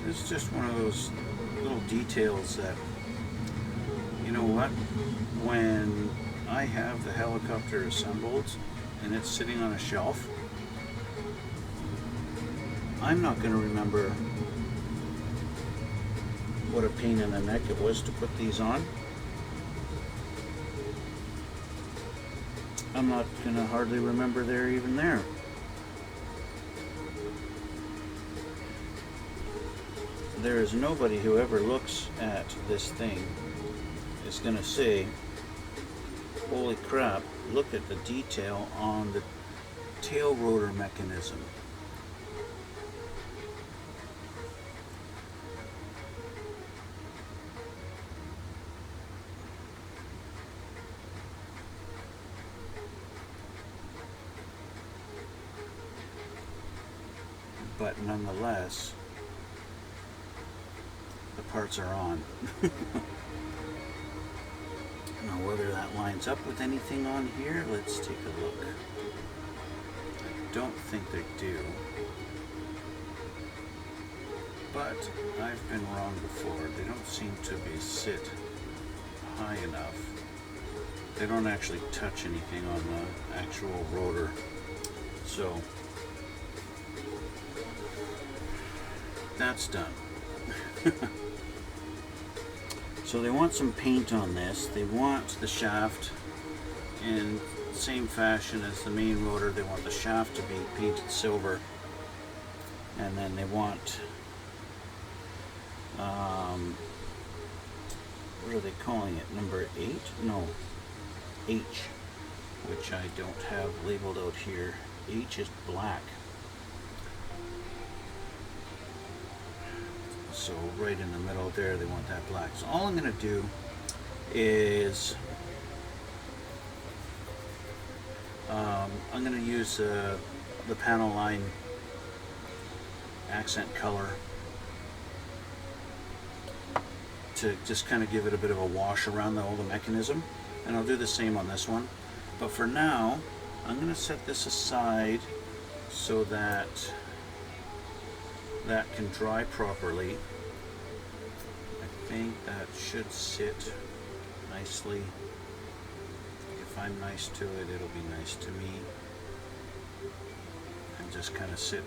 It's just one of those little details that, you know what, when I have the helicopter assembled and it's sitting on a shelf, I'm not going to remember what a pain in the neck it was to put these on. I'm not going to hardly remember they're even there. There is nobody who ever looks at this thing is going to say, holy crap, look at the detail on the tail rotor mechanism. But nonetheless, the parts are on. Now whether that lines up with anything on here, let's take a look. I don't think they do. But I've been wrong before. They don't seem to be sit high enough. They don't actually touch anything on the actual rotor. So that's done. So they want some paint on this. They want the shaft in the same fashion as the main rotor. They want the shaft to be painted silver. And then they want, what are they calling it? Number 8? No, H, which I don't have labeled out here. H is black. So right in the middle there, they want that black. So all I'm going to do is I'm going to use the panel line accent color to just kind of give it a bit of a wash around the whole mechanism, and I'll do the same on this one. But for now, I'm going to set this aside so that that can dry properly. I think that should sit nicely. If I'm nice to it, it'll be nice to me. And just kind of sit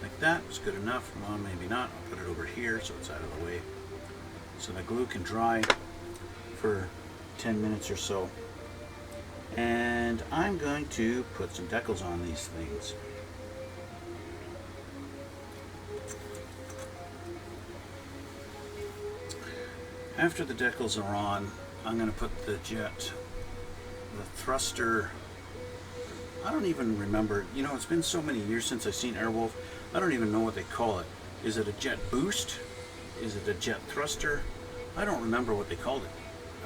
like that. It's good enough. Well, maybe not. I'll put it over here so it's out of the way. So the glue can dry for 10 minutes or so. And I'm going to put some decals on these things. After the decals are on, I'm going to put the thruster. I don't even remember, you know, it's been so many years since I've seen Airwolf, I don't even know what they call it. Is it a jet boost? Is it a jet thruster? I don't remember what they called it.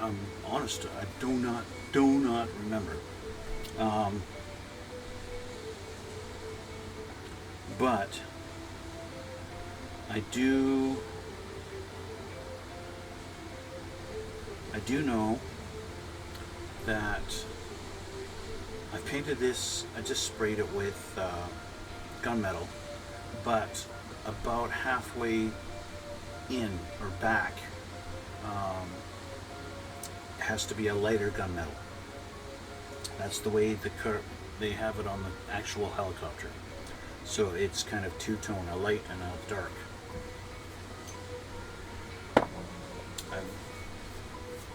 I'm honest, I do not remember. But I do know that I painted this, I just sprayed it with gunmetal, but about halfway in or back has to be a lighter gunmetal. That's the way they have it on the actual helicopter. So it's kind of two-tone, a light and a dark.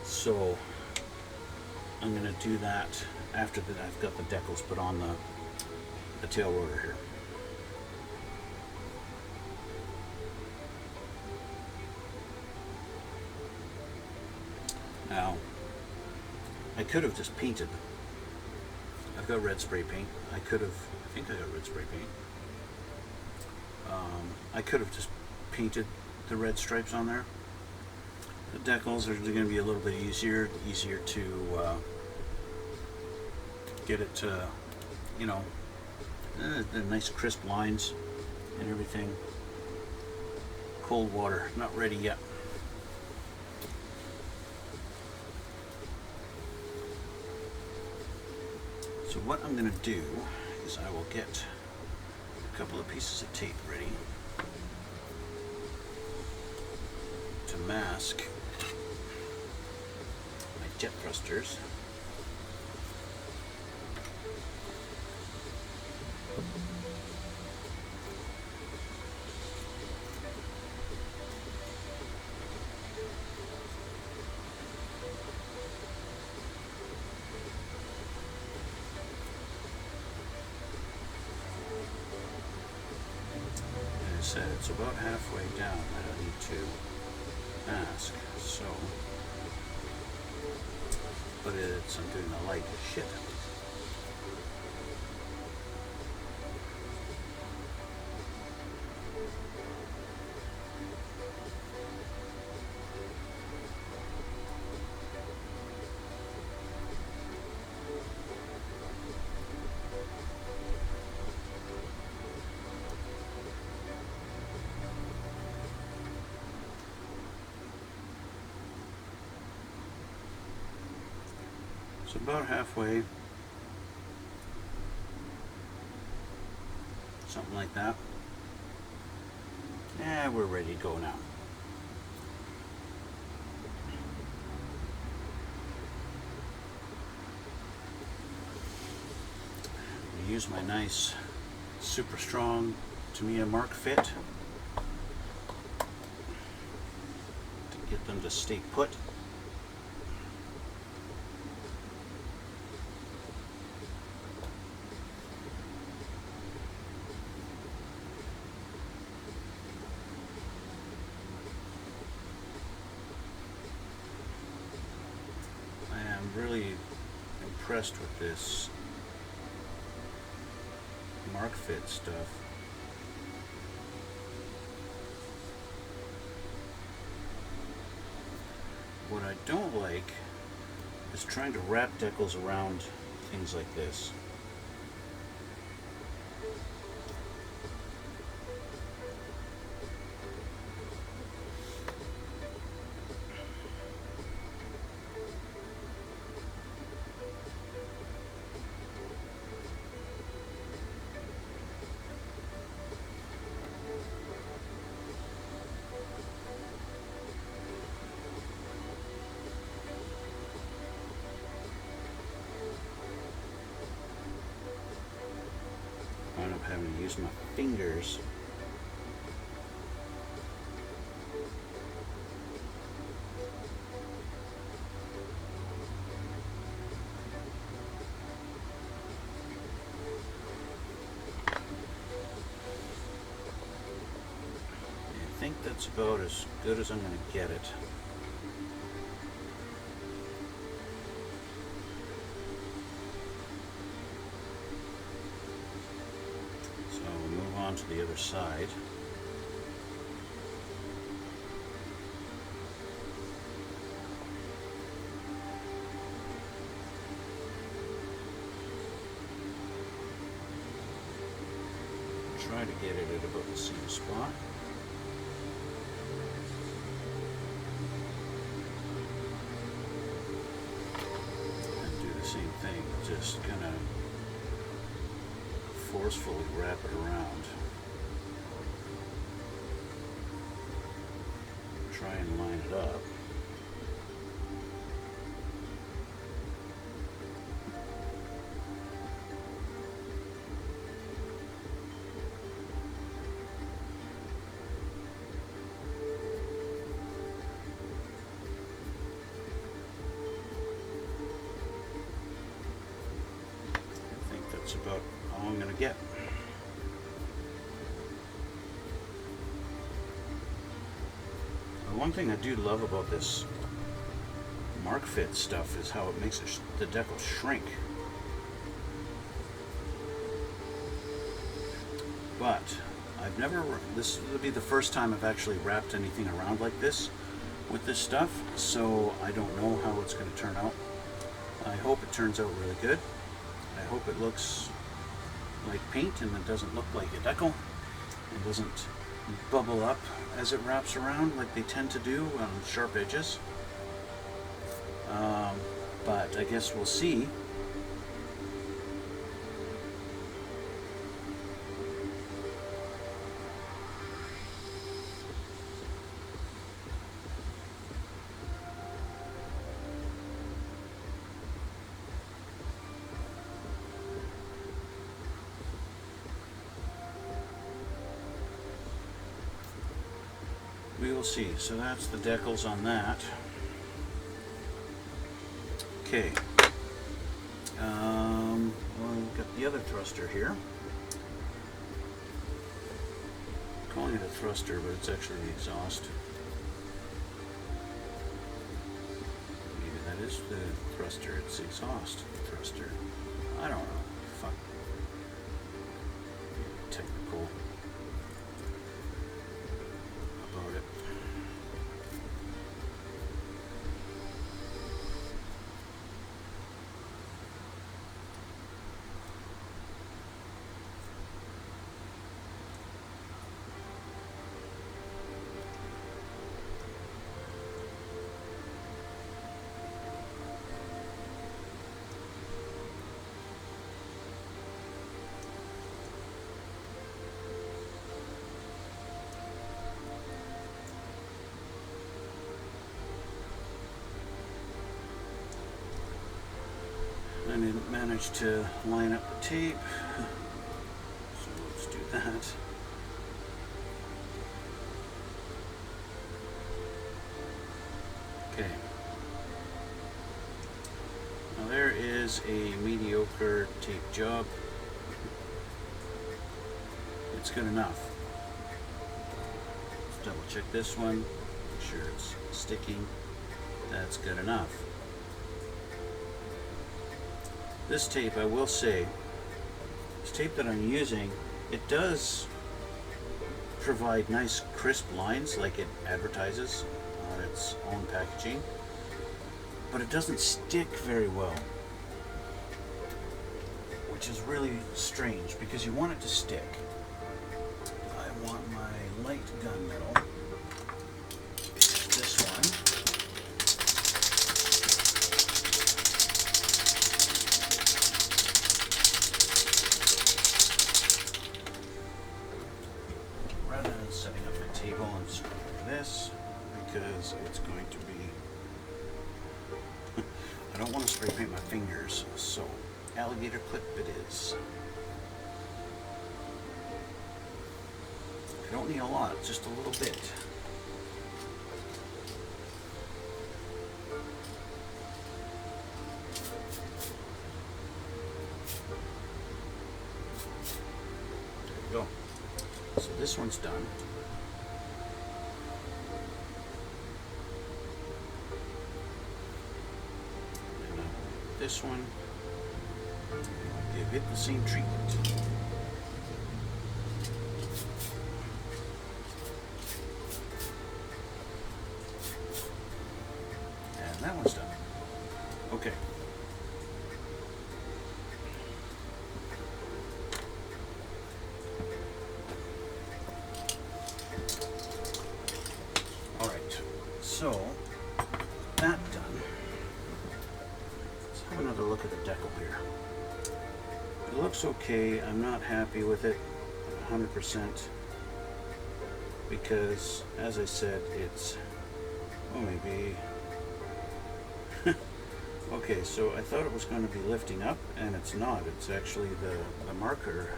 So I'm going to do that after that I've got the decals put on the tail rotor here. Now, I could have just painted. I've got red spray paint. I think I got red spray paint. I could have just painted the red stripes on there. The decals are going to be a little bit easier to get it to, you know, the nice crisp lines and everything. Cold water, not ready yet. So what I'm going to do is I will get a couple of pieces of tape ready to mask my jet thrusters. Said it's about halfway down that I need to mask, so but I'm doing the light as shit. So about halfway, something like that. Yeah, we're ready to go now. I use my nice, super strong Tamiya Mark fit to get them to stay put. Really impressed with this Mark Fit stuff. What I don't like is trying to wrap decals around things like this. Having to use my fingers. I think that's about as good as I'm going to get it. To the other side. Try to get it at about the same spot. And do the same thing, just gonna forcefully wrap it around. Try and line it up. about all I'm going to get. The one thing I do love about this Mark Fit stuff is how it makes the decal shrink. But I've never, this will be the first time I've actually wrapped anything around like this with this stuff, so I don't know how it's going to turn out. I hope it turns out really good. I hope it looks like paint and it doesn't look like a decal. It doesn't bubble up as it wraps around like they tend to do on sharp edges. But I guess we'll see. We will see. So that's the decals on that. Okay. Well, we've got the other thruster here. I'm calling it a thruster, but it's actually the exhaust. Maybe that is the thruster. It's the exhaust thruster. I don't know. Fuck. Technical about it. I didn't manage to line up the tape, so let's do that. Okay. Now there is a mediocre tape job. It's good enough. Let's double check this one, make sure it's sticking. That's good enough. This tape, I will say, this tape that I'm using, it does provide nice crisp lines like it advertises on its own packaging, but it doesn't stick very well, which is really strange because you want it to stick. I want my light gunmetal, this one. Setting up my table and screwing this because it's going to be I don't want to spray paint my fingers, so alligator clip it is. I don't need a lot, just a little bit. There we go. So this one's done. And this one, I'll give it the same treatment. And that one's done. Okay. So, that done. Let's have another look at the decal here. It looks okay. I'm not happy with it 100% because, as I said, it's, oh, maybe, okay, so I thought it was going to be lifting up, and it's not. It's actually the marker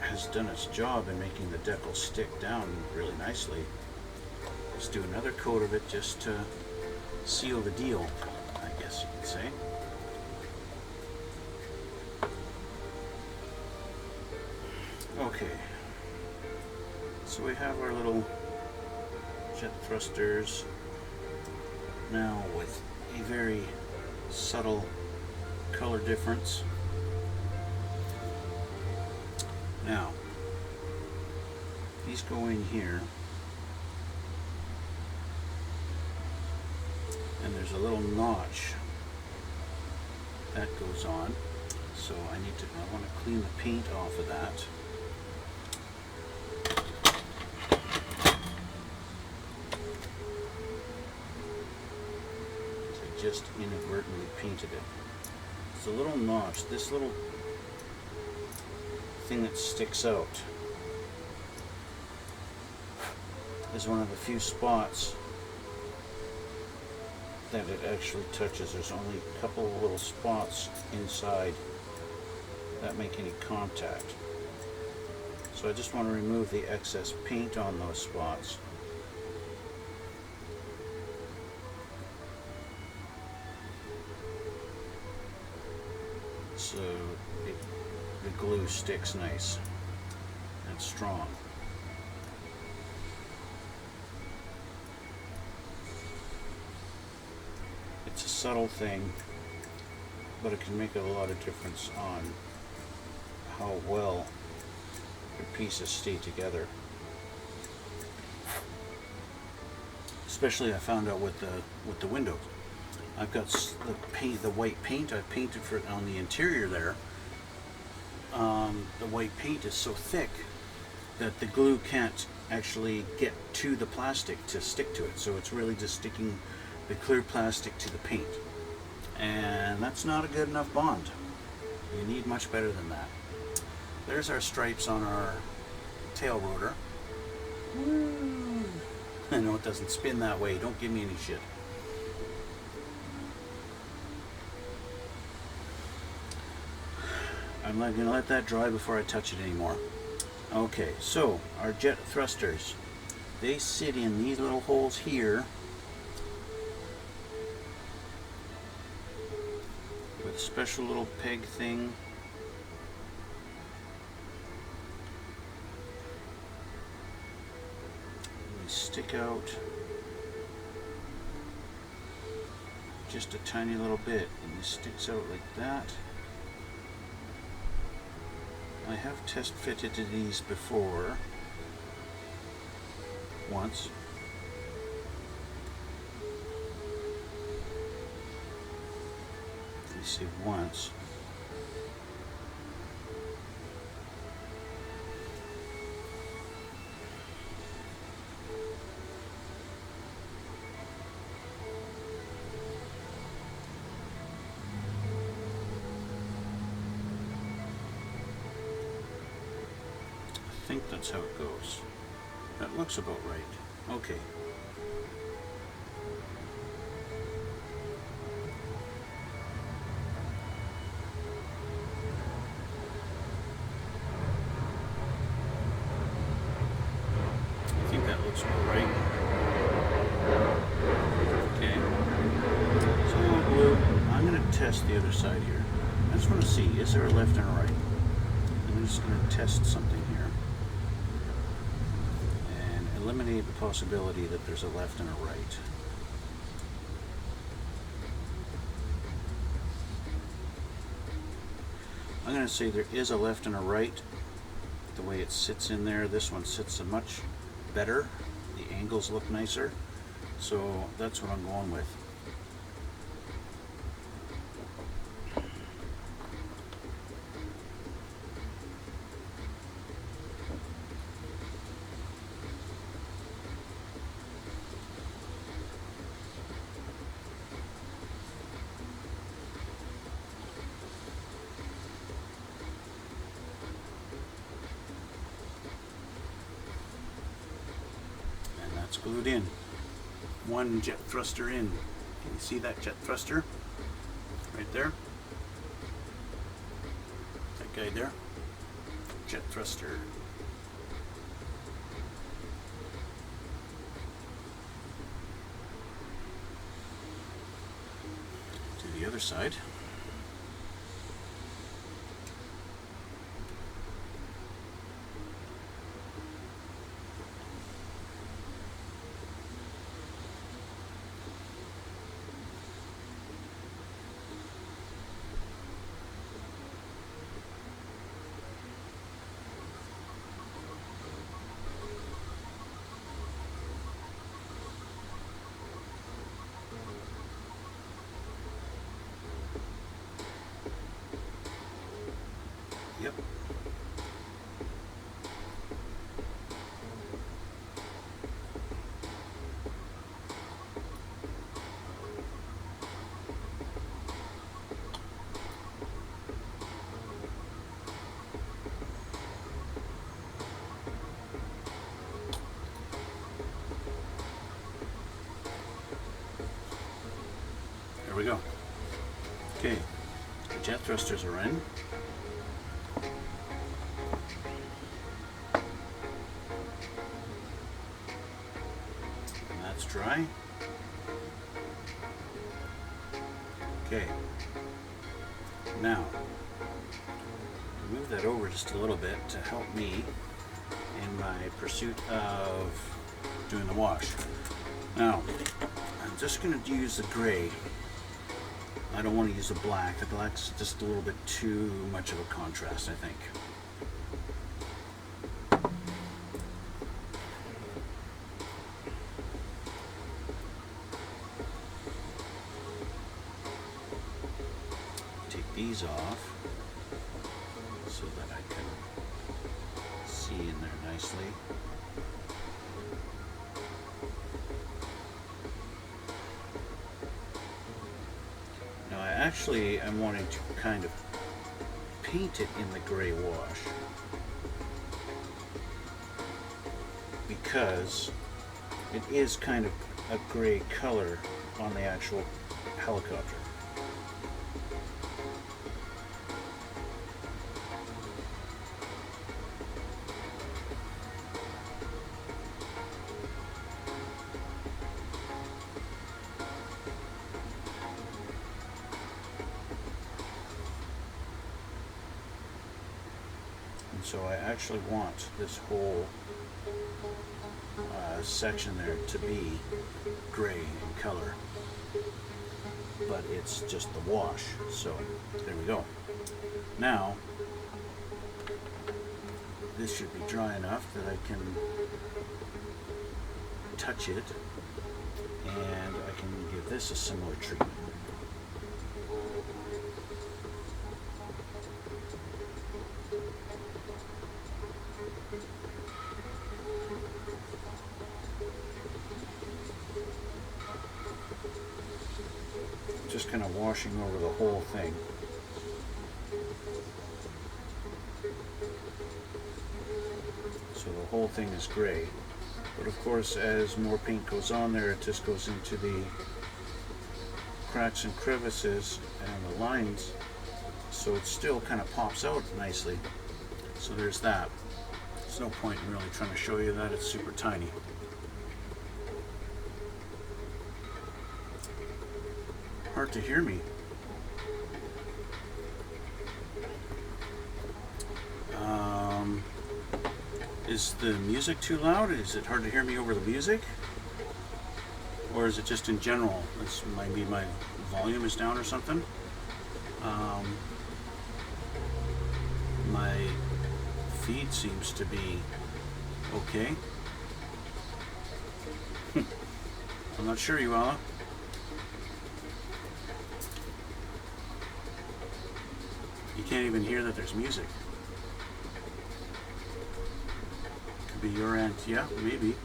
has done its job in making the decal stick down really nicely. Let's do another coat of it just to seal the deal, I guess you could say. Okay, so we have our little jet thrusters now with a very subtle color difference. Now, these go in here, and there's a little notch that goes on. So I want to clean the paint off of that. I just inadvertently painted it. It's a little notch, this little thing that sticks out is one of the few spots that it actually touches. There's only a couple of little spots inside that make any contact. So I just want to remove the excess paint on those spots. So the glue sticks nice and strong. It's a subtle thing, but it can make a lot of difference on how well your pieces stay together. Especially I found out with the windows. I've got the white paint I've painted for on the interior there. The white paint is so thick that the glue can't actually get to the plastic to stick to it. So it's really just sticking the clear plastic to the paint. And that's not a good enough bond. You need much better than that. There's our stripes on our tail rotor. Woo. I know it doesn't spin that way. Don't give me any shit. I'm not going to let that dry before I touch it anymore. Okay, so our jet thrusters, they sit in these little holes here with a special little peg thing. They stick out just a tiny little bit, and it sticks out like that. I have test fitted to these before, once. You see, once. I think that's how it goes. That looks about right. Okay. I think that looks about right. Okay. So glue. I'm going to test the other side here. I just want to see, is there a left and a right? I'm just going to test something here. Eliminate the possibility that there's a left and a right. I'm going to say there is a left and a right. The way it sits in there, this one sits much better. The angles look nicer. So that's what I'm going with. It's glued in. One jet thruster in. Can you see that jet thruster? Right there. That guy there. Jet thruster. To the other side. Yep. There we go. Okay, the jet thrusters are in. And that's dry. Okay, now move that over just a little bit to help me in my pursuit of doing the wash. Now, I'm just going to use the gray. I don't want to use the black. The black's just a little bit too much of a contrast, I think. Take these off so that I can see in there nicely. Actually, I'm wanting to kind of paint it in the gray wash because it is kind of a gray color on the actual helicopter. So I actually want this whole section there to be gray in color, but it's just the wash. So there we go. Now this should be dry enough that I can touch it, and I can give this a similar treatment. Just kind of washing over the whole thing. So the whole thing is gray. But of course, as more paint goes on there, it just goes into the cracks and crevices and the lines. So it still kind of pops out nicely. So there's that. There's no point in really trying to show you that. It's super tiny. Hard to hear me. Is the music too loud? Is it hard to hear me over the music? Or is it just in general? This might be my volume is down or something. My feed seems to be okay. I'm not sure, Uala. You can't even hear that there's music. Could be your end. Yeah, maybe.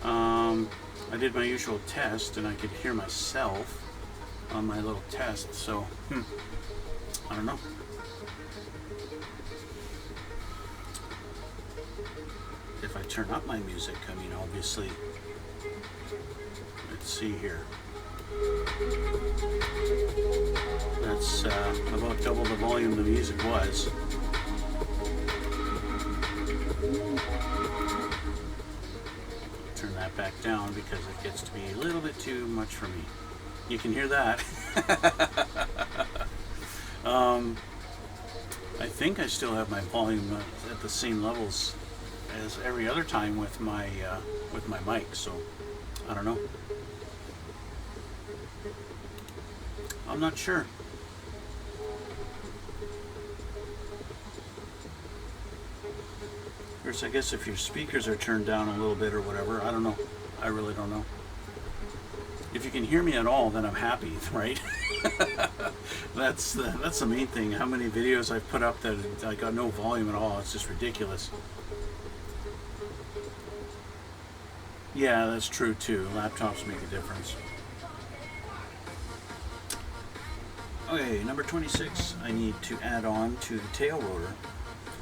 I did my usual test and I could hear myself on my little test, so I don't know. If I turn up my music, I mean, obviously, let's see here. That's about double the volume the music was. Turn that back down because it gets to be a little bit too much for me. You can hear that. I think I still have my volume at the same levels as every other time with my mic, so I don't know. I'm not sure. Of course, I guess if your speakers are turned down a little bit or whatever, I don't know. I really don't know. If you can hear me at all, then I'm happy, right? That's the main thing. How many videos I've put up that I got no volume at all. It's just ridiculous. Yeah, that's true too. Laptops make a difference. Okay, number 26, I need to add on to the tail rotor.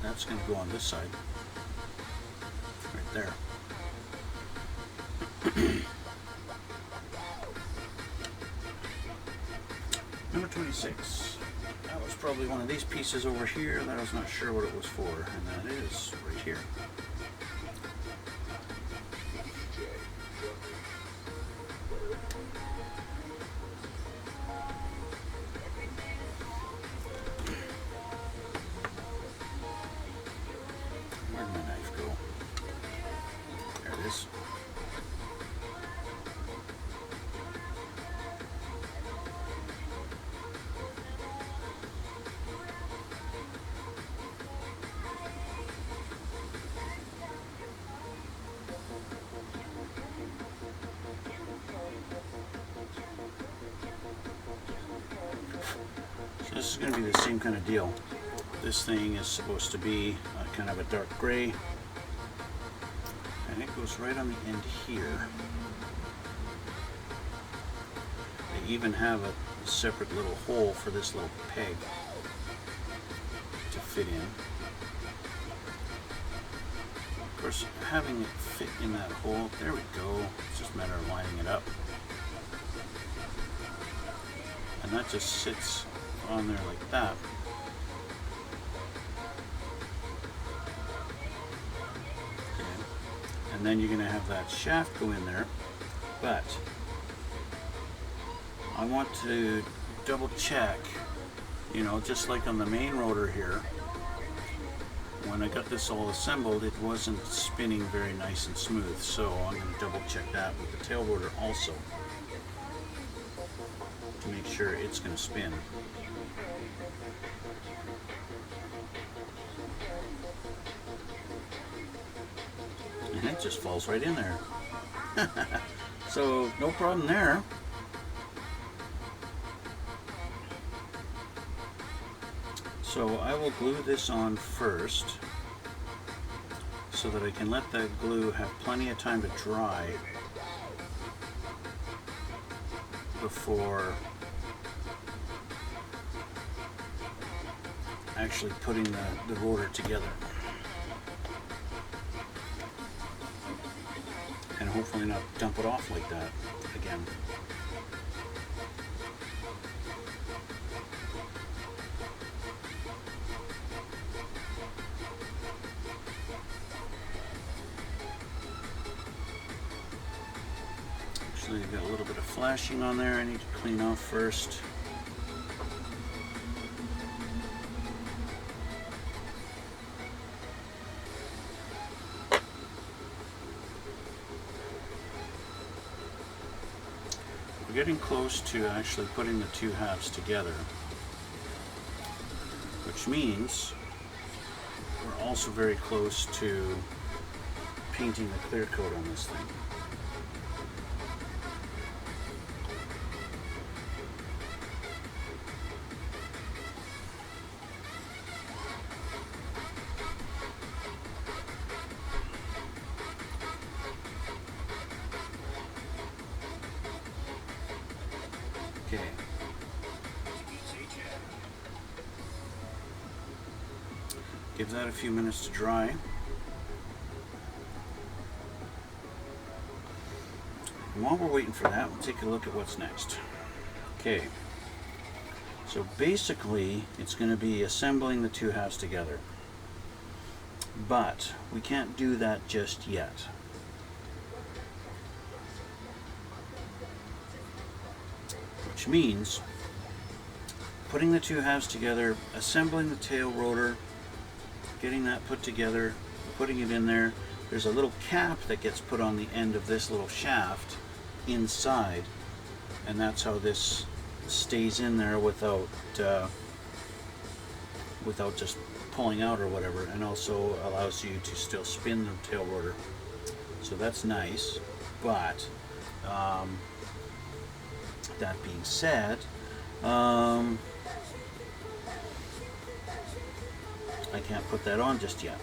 That's going to go on this side. Right there. Number 26. That was probably one of these pieces over here that I was not sure what it was for, and that is right here. Where'd my knife go? There it is. This is going to be the same kind of deal. This thing is supposed to be kind of a dark gray, and it goes right on the end here. They even have a separate little hole for this little peg to fit in. Of course, having it fit in that hole, there we go. It's just a matter of lining it up. And that just sits on there like that. Okay. And then you're going to have that shaft go in there, but I want to double check, you know, just like on the main rotor here. When I got this all assembled, it wasn't spinning very nice and smooth, so I'm going to double check that with the tail rotor also to make sure it's going to spin. And it just falls right in there. So no problem there. So I will glue this on first so that I can let that glue have plenty of time to dry before actually putting the rotor together. And hopefully not dump it off like that again. Actually, I've got a little bit of flashing on there I need to clean off first. We're getting close to actually putting the two halves together, which means we're also very close to painting the clear coat on this thing. Okay. Give that a few minutes to dry. And while we're waiting for that, we'll take a look at what's next. Okay. So basically, it's going to be assembling the two halves together. But we can't do that just yet. Which means putting the two halves together, assembling the tail rotor, getting that put together, putting it in there. There's a little cap that gets put on the end of this little shaft inside, and that's how this stays in there without just pulling out or whatever, and also allows you to still spin the tail rotor. So that's nice, but that being said, I can't put that on just yet.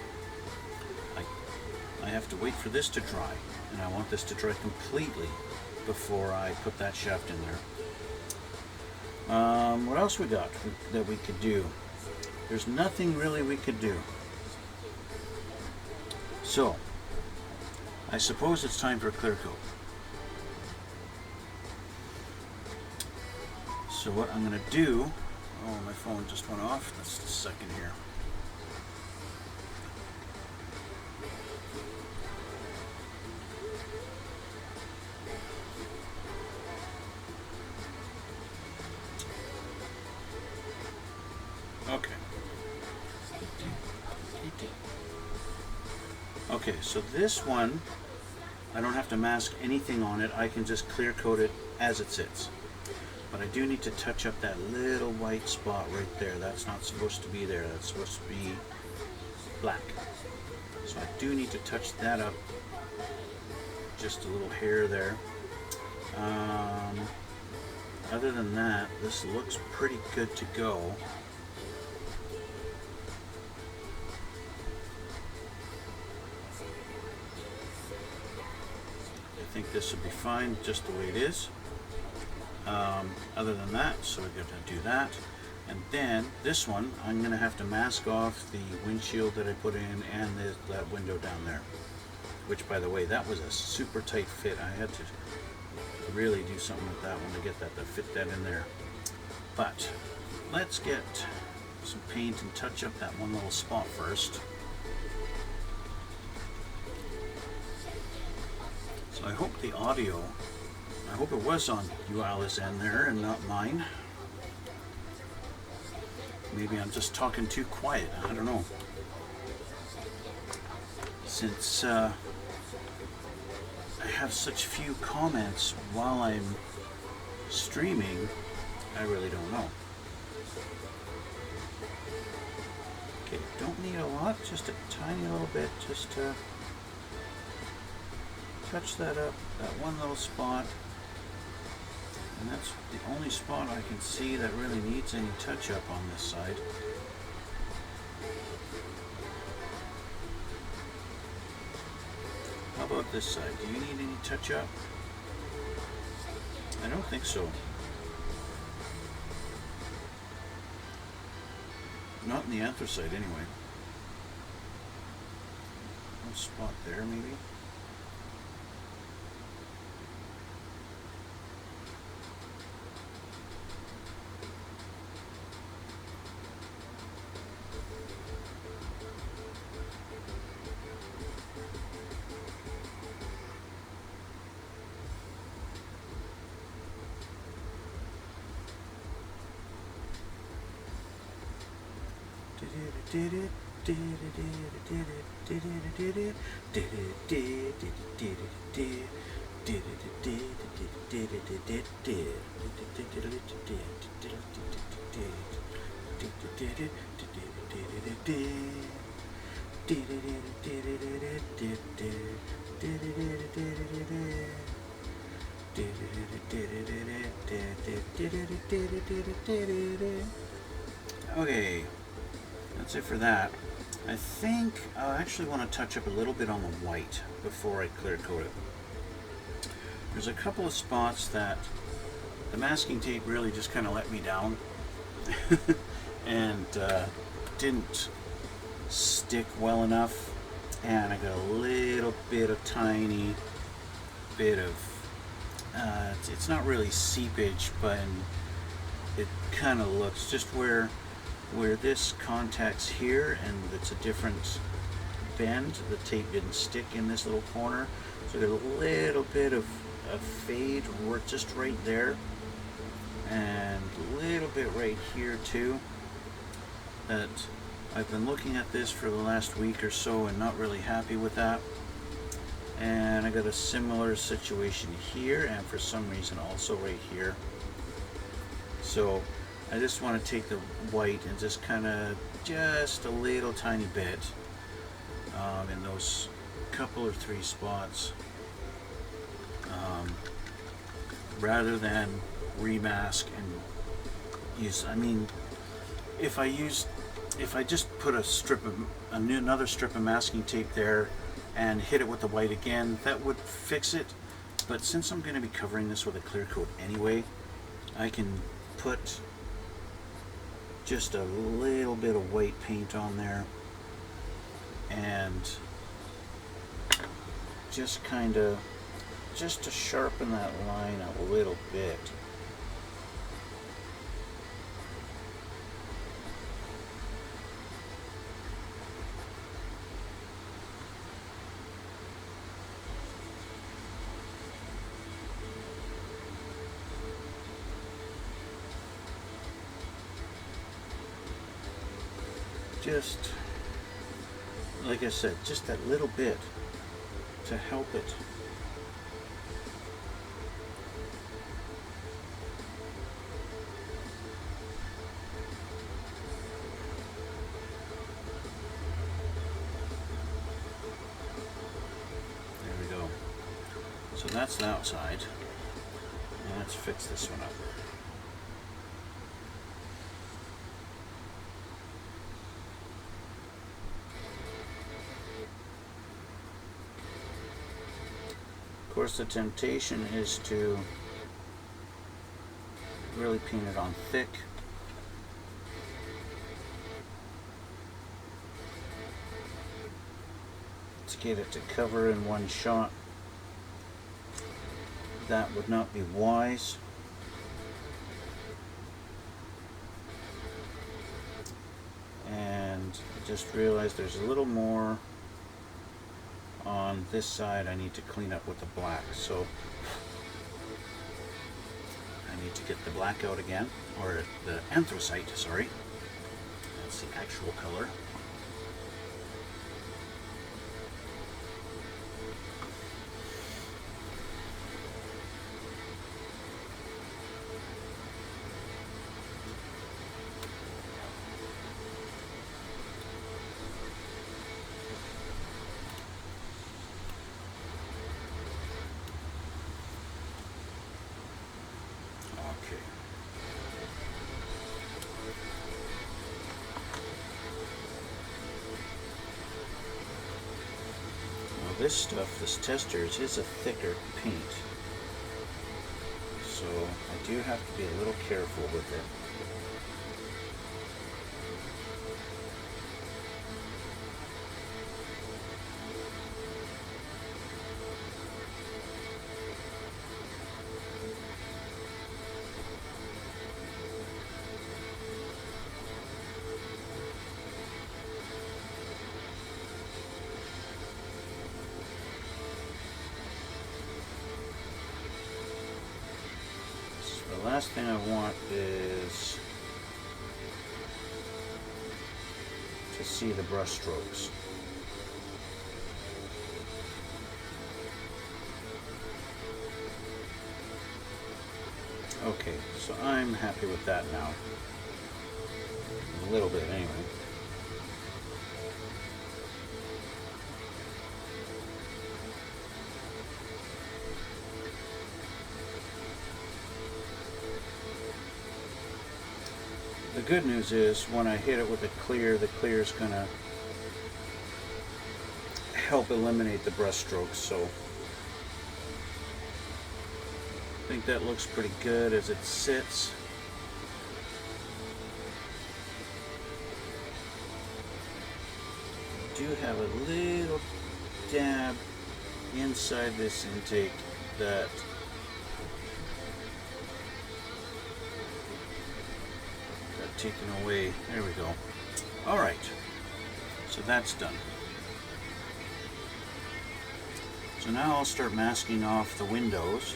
I have to wait for this to dry, and I want this to dry completely before I put that shaft in there. What else we got that we could do? There's nothing really we could do. So, I suppose it's time for a clear coat. So what I'm going to do, oh, my phone just went off, just a second here. Okay. Okay, so this one, I don't have to mask anything on it. I can just clear coat it as it sits. But I do need to touch up that little white spot right there. That's not supposed to be there. That's supposed to be black. So I do need to touch that up. Just a little hair there. Other than that, this looks pretty good to go. I think this would be fine just the way it is. Other than that, so we're going to do that. And then this one, I'm going to have to mask off the windshield that I put in and that window down there. Which, by the way, that was a super tight fit. I had to really do something with that one to get that to fit that in there. But let's get some paint and touch up that one little spot first. So I hope the audio, I hope it was on Yuala's end there and not mine. Maybe I'm just talking too quiet, I don't know. Since I have such few comments while I'm streaming, I really don't know. Okay, don't need a lot, just a tiny little bit, just to touch that up, that one little spot. And that's the only spot I can see that really needs any touch up on this side. How about this side? Do you need any touch up? I don't think so. Not in the anthracite anyway. No spot there maybe. Okay, that's it for that. I think I actually want to touch up a little bit on the white before I clear coat it. There's a couple of spots that the masking tape really just kind of let me down and didn't stick well enough, and I got a little bit of tiny bit of it's not really seepage, but it kind of looks just where this contacts here and it's a different bend. The tape didn't stick in this little corner, so there's a little bit of fade just right there, and a little bit right here too. That I've been looking at this for the last week or so and not really happy with that. And I got a similar situation here, and for some reason also right here. So I just want to take the white and just kind of just a little tiny bit in those couple or three spots, rather than remask and use, I mean, if I just put another strip of masking tape there and hit it with the white again, that would fix it. But since I'm going to be covering this with a clear coat anyway, I can put just a little bit of white paint on there and just to sharpen that line a little bit. Just, like I said, just that little bit to help it. There we go. So that's the outside. And let's fix this one up. Of course, the temptation is to really paint it on thick. To get it to cover in one shot. That would not be wise. And I just realized there's a little more on this side I need to clean up with the black, so I need to get the black out again, or the anthracite, sorry. That's the actual color. This stuff, this testers, is a thicker paint, so I do have to be a little careful with it. The last thing I want is to see the brush strokes. Okay, so I'm happy with that now. A little bit anyway. The good news is when I hit it with the clear is going to help eliminate the brush strokes, so I think that looks pretty good as it sits. I do have a little dab inside this intake that taken away. There we go. Alright, so that's done. So now I'll start masking off the windows.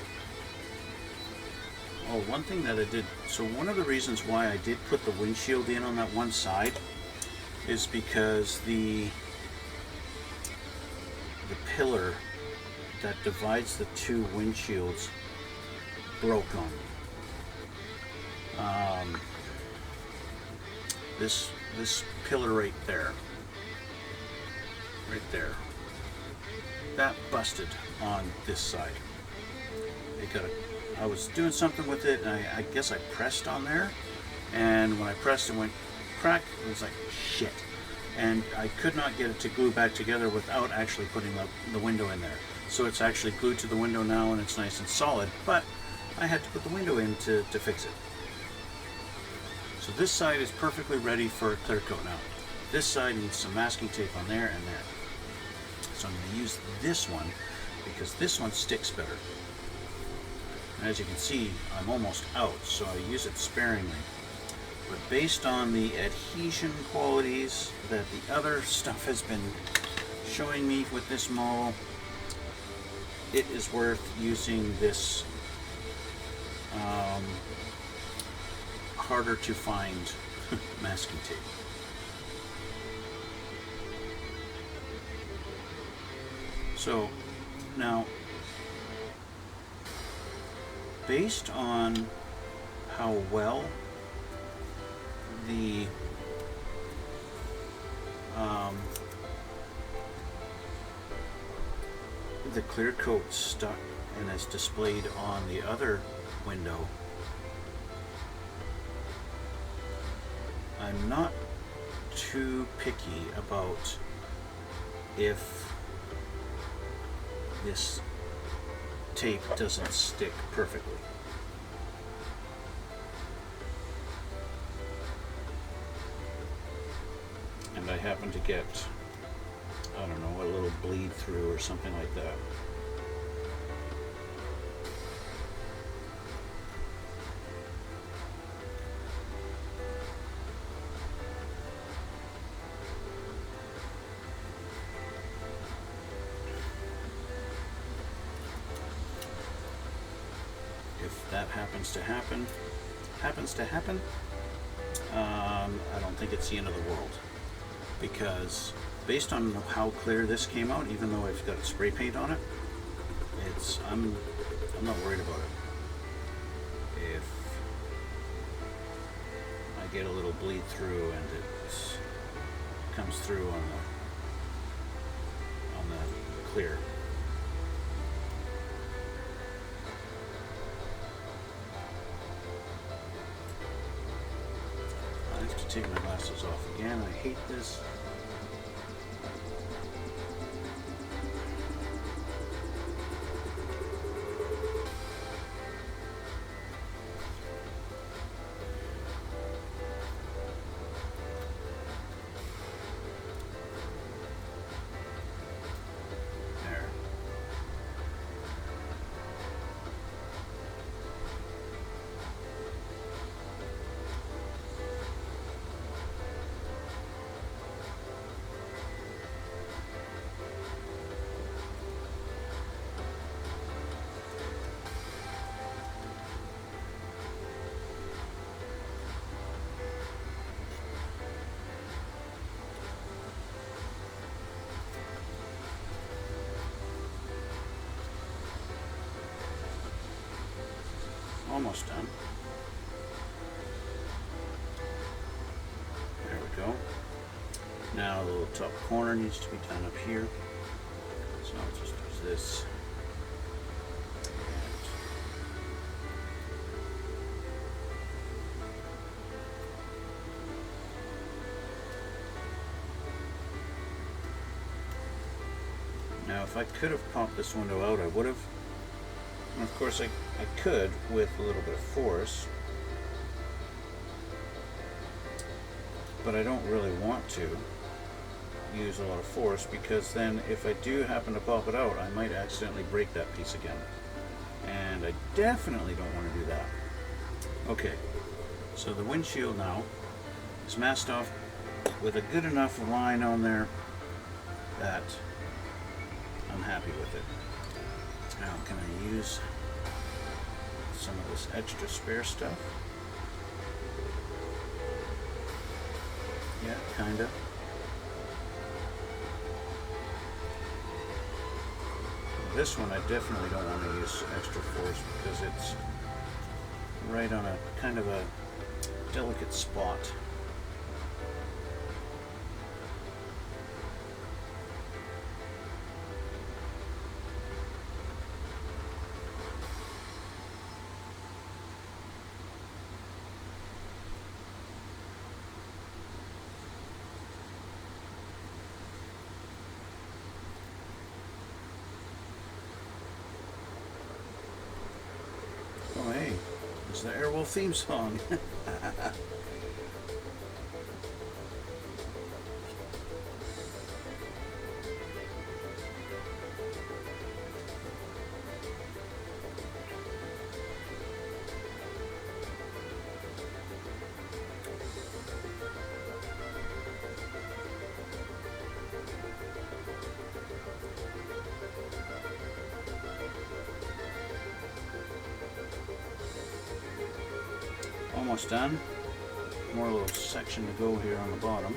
Oh, one thing that I did, so one of the reasons why I did put the windshield in on that one side is because the pillar that divides the two windshields broke on me. This pillar right there, that busted on this side. I was doing something with it, and I guess I pressed on there, and when I pressed it went crack. It was like, shit. And I could not get it to glue back together without actually putting the window in there. So it's actually glued to the window now and it's nice and solid, but I had to put the window in to fix it. So this side is perfectly ready for a clear coat now. This side needs some masking tape on there and there. So I'm going to use this one because this one sticks better. And as you can see, I'm almost out, so I use it sparingly. But based on the adhesion qualities that the other stuff has been showing me with this model, it is worth using this harder to find masking tape. So now, based on how well the clear coat stuck and is displayed on the other window, I'm not too picky about if this tape doesn't stick perfectly. And I happen to get, I don't know, a little bleed through or something like that. If that happens to happen, I don't think it's the end of the world. Because based on how clear this came out, even though I've got spray paint on it, I'm not worried about it. If I get a little bleed through and it comes through on the clear. I have to take my glasses off again. I hate this. There. Almost done. There we go. Now the little top corner needs to be done up here. So I'll just use this. Now if I could have popped this window out, I would have. And of course I could with a little bit of force, but I don't really want to use a lot of force because then if I do happen to pop it out, I might accidentally break that piece again. And I definitely don't want to do that. Okay, so the windshield now is masked off with a good enough line on there that I'm happy with it. Now, can I use some of this extra spare stuff? Yeah, kinda. This one I definitely don't want to use extra force because it's right on a kind of a delicate spot. the Airwolf theme song. Almost done. More little section to go here on the bottom.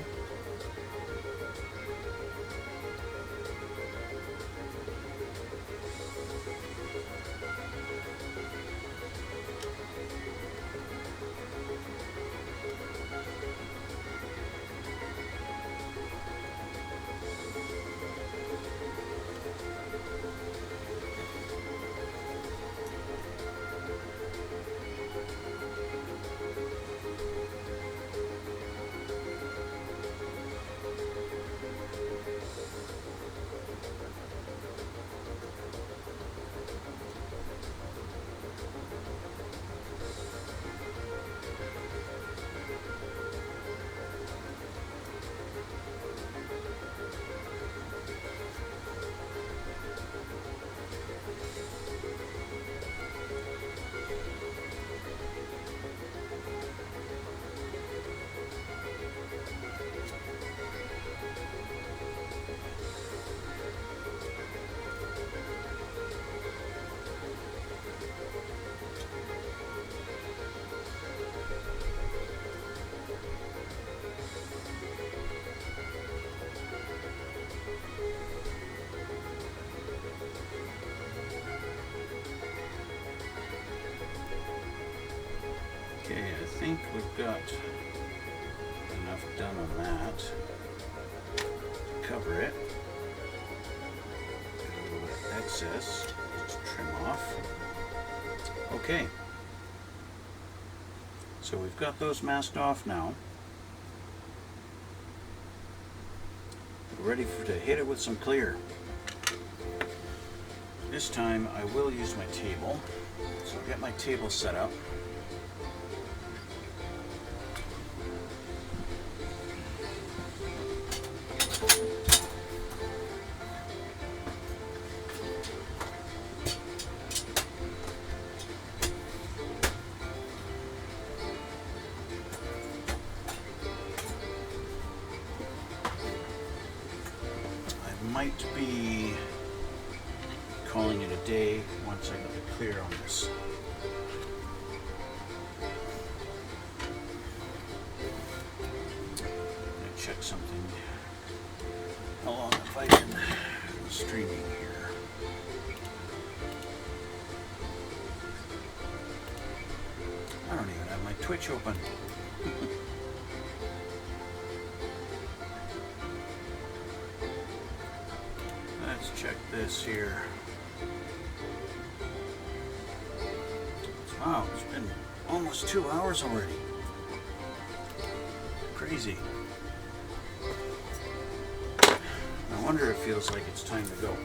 Okay, I think we've got enough done on that. Cover it. Get a little bit of excess. Just trim off. Okay. So we've got those masked off now. We're ready to hit it with some clear. This time I will use my table. So I'll get my table set up. Might be calling it a day once I get it clear on this. I'm going to check something. How long have I been streaming here? I don't even have my Twitch open. Let's check this here. Wow, it's been almost 2 hours already. Crazy. I wonder if it feels like it's time to go.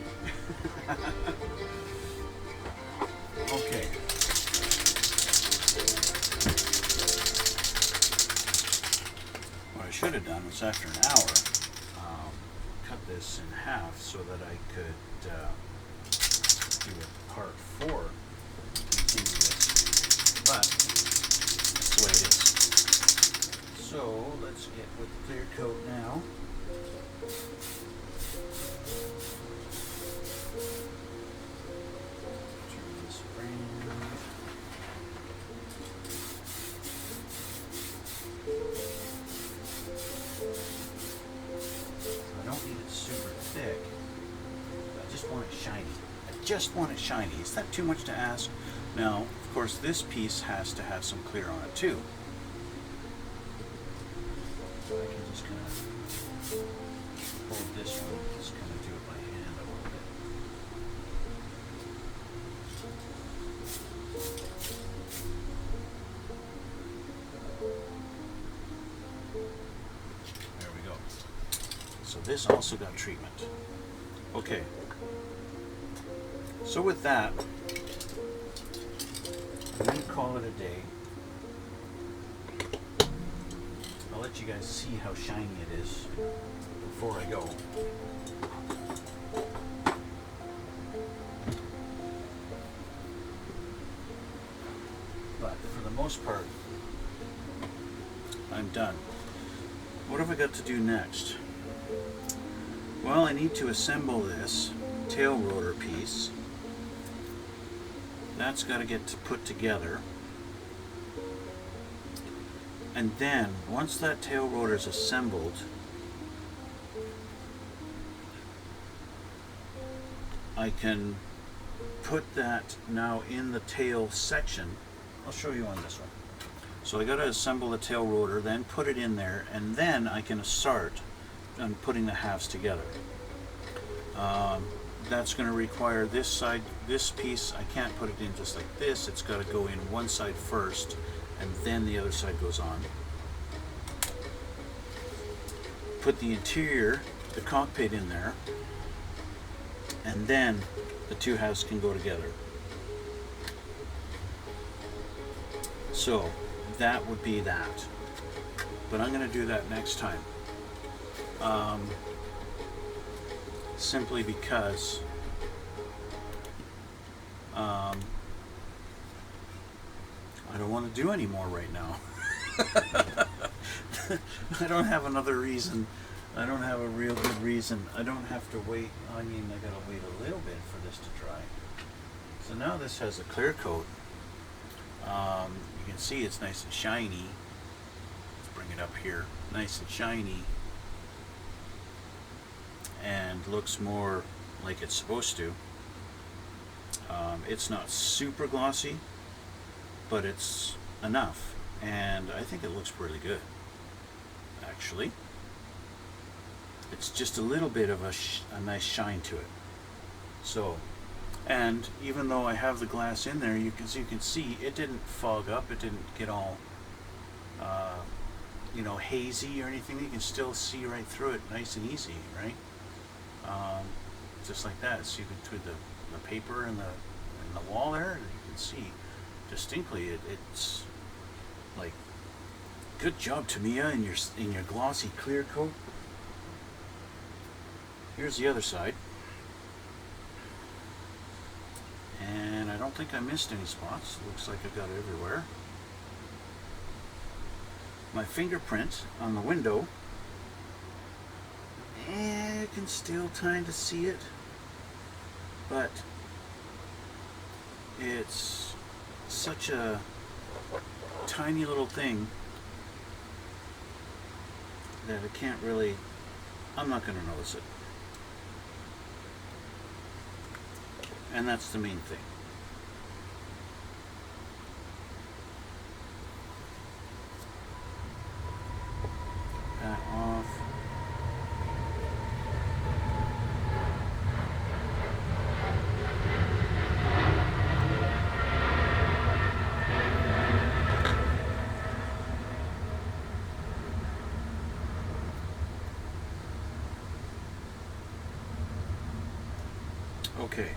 Okay. What I should have done was after an hour, cut this in half so that I could do a part 4 and continue this. But that's the way it is. So let's get with the clear coat now. Turn this around. I don't need it super thick. I just want it shiny. I just want it shiny. Is that too much to ask? Now, of course, this piece has to have some clear on it too. So I can just kind of hold this one, just kind of do it by hand a little bit. There we go. So this also got treatment. Okay. So with that, I'm going to call it a day. I'll let you guys see how shiny it is before I go. But for the most part, I'm done. What have I got to do next? Well, I need to assemble this tail rotor piece. That's got to get put together. And then, once that tail rotor is assembled, I can put that now in the tail section. I'll show you on this one. So I got to assemble the tail rotor, then put it in there, and then I can start on putting the halves together. That's going to require this side, this piece. I can't put it in just like this. It's got to go in one side first, and then the other side goes on. Put the interior, the cockpit in there, and then the two halves can go together. So that would be that. But I'm going to do that next time. Simply because I don't want to do any more right now. I don't have another reason. I don't have a real good reason. I don't have to wait. I mean, I gotta wait a little bit for this to dry. So now this has a clear coat. You can see it's nice and shiny. Let's bring it up here. Nice and shiny. And looks more like it's supposed to. It's not super glossy, but it's enough, and I think it looks really good, actually. It's just a little bit of a nice shine to it. So, and even though I have the glass in there, you can see it didn't fog up, it didn't get all you know, hazy or anything. You can still see right through it nice and easy, right? Just like that. See between the paper and the wall there, you can see distinctly it's like, good job, Tamiya, in your glossy clear coat. Here's the other side, and I don't think I missed any spots. Looks like I got it everywhere. My fingerprint on the window, and I can still kind of see it, but it's such a tiny little thing that I can't really, I'm not going to notice it. And that's the main thing. That off. Okay,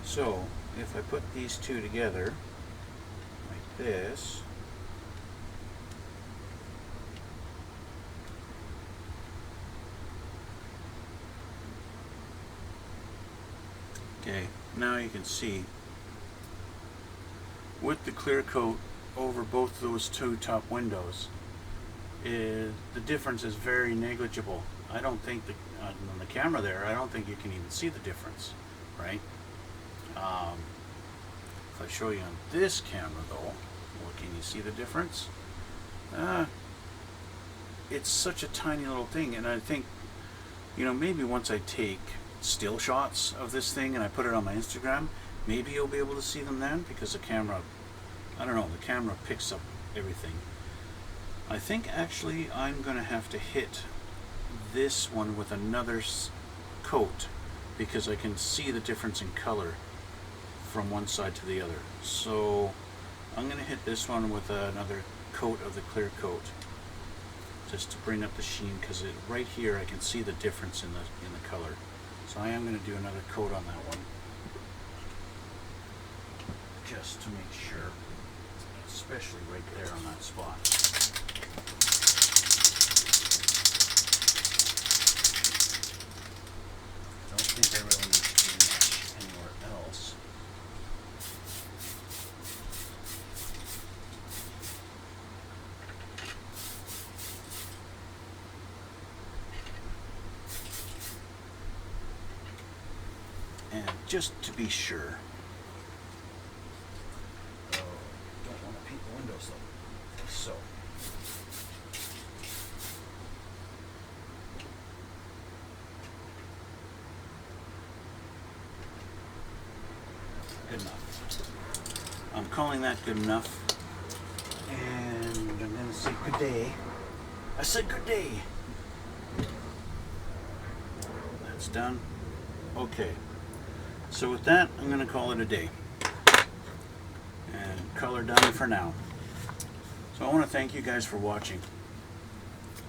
so if I put these two together like this, okay, now you can see with the clear coat over both those two top windows, the difference is very negligible. I don't think on the camera there, I don't think you can even see the difference, right? If I show you on this camera though, well, can you see the difference? It's such a tiny little thing, and I think, you know, maybe once I take still shots of this thing and I put it on my Instagram, maybe you'll be able to see them then, because the camera, I don't know, the camera picks up everything. I think actually I'm gonna have to hit this one with another coat, because I can see the difference in color from one side to the other. So I'm going to hit this one with another coat of the clear coat, just to bring up the sheen, because right here I can see the difference in the color. So I am going to do another coat on that one, just to make sure. especially right there on that spot. I don't think I really need to do much anywhere else. And just to be sure, don't want to paint the windows though. So, good enough. I'm calling that good enough. And I'm going to say good day. I said good day. That's done. Okay. So with that, I'm going to call it a day. And color done for now. So I want to thank you guys for watching.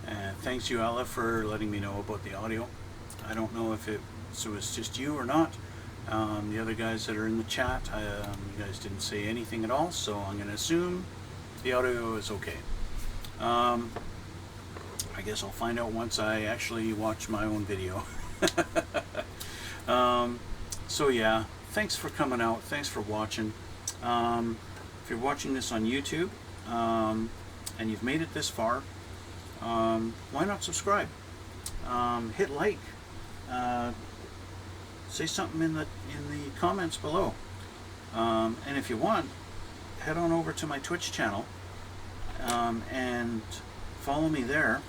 And thanks you, Ella, for letting me know about the audio. I don't know if it was just you or not. The other guys that are in the chat, you guys didn't say anything at all, so I'm going to assume the audio is okay. I guess I'll find out once I actually watch my own video. So yeah, thanks for coming out. Thanks for watching. If you're watching this on YouTube and you've made it this far, why not subscribe? Hit like. Say something in the comments below. And if you want, head on over to my Twitch channel and follow me there.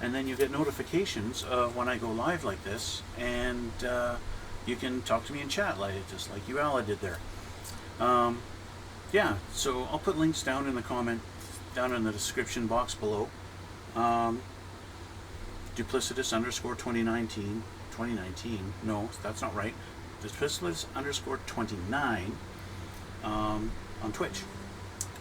And then you get notifications of when I go live like this, and you can talk to me in chat, just like you, Alla, did there. Yeah, so I'll put links down in the description box below. Duplicitous _ 2019. No, that's not right. Duplicitous _ 29 on Twitch.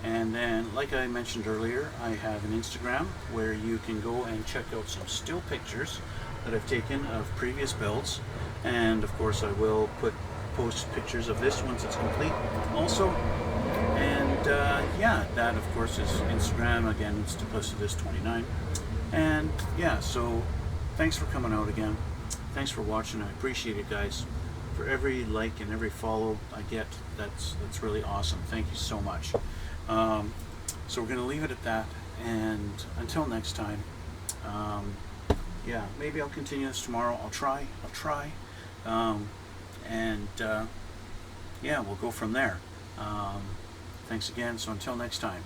And then, like I mentioned earlier, I have an Instagram where you can go and check out some still pictures that I've taken of previous builds. And of course I will post pictures of this once it's complete also. And yeah, that of course is Instagram. Again, it's Duplicitous 29. And yeah, so thanks for coming out again. Thanks for watching. I appreciate it, guys. For every like and every follow I get, that's really awesome. Thank you so much. So we're going to leave it at that, and until next time, yeah, maybe I'll continue this tomorrow. I'll try, and yeah, we'll go from there. Thanks again. So until next time.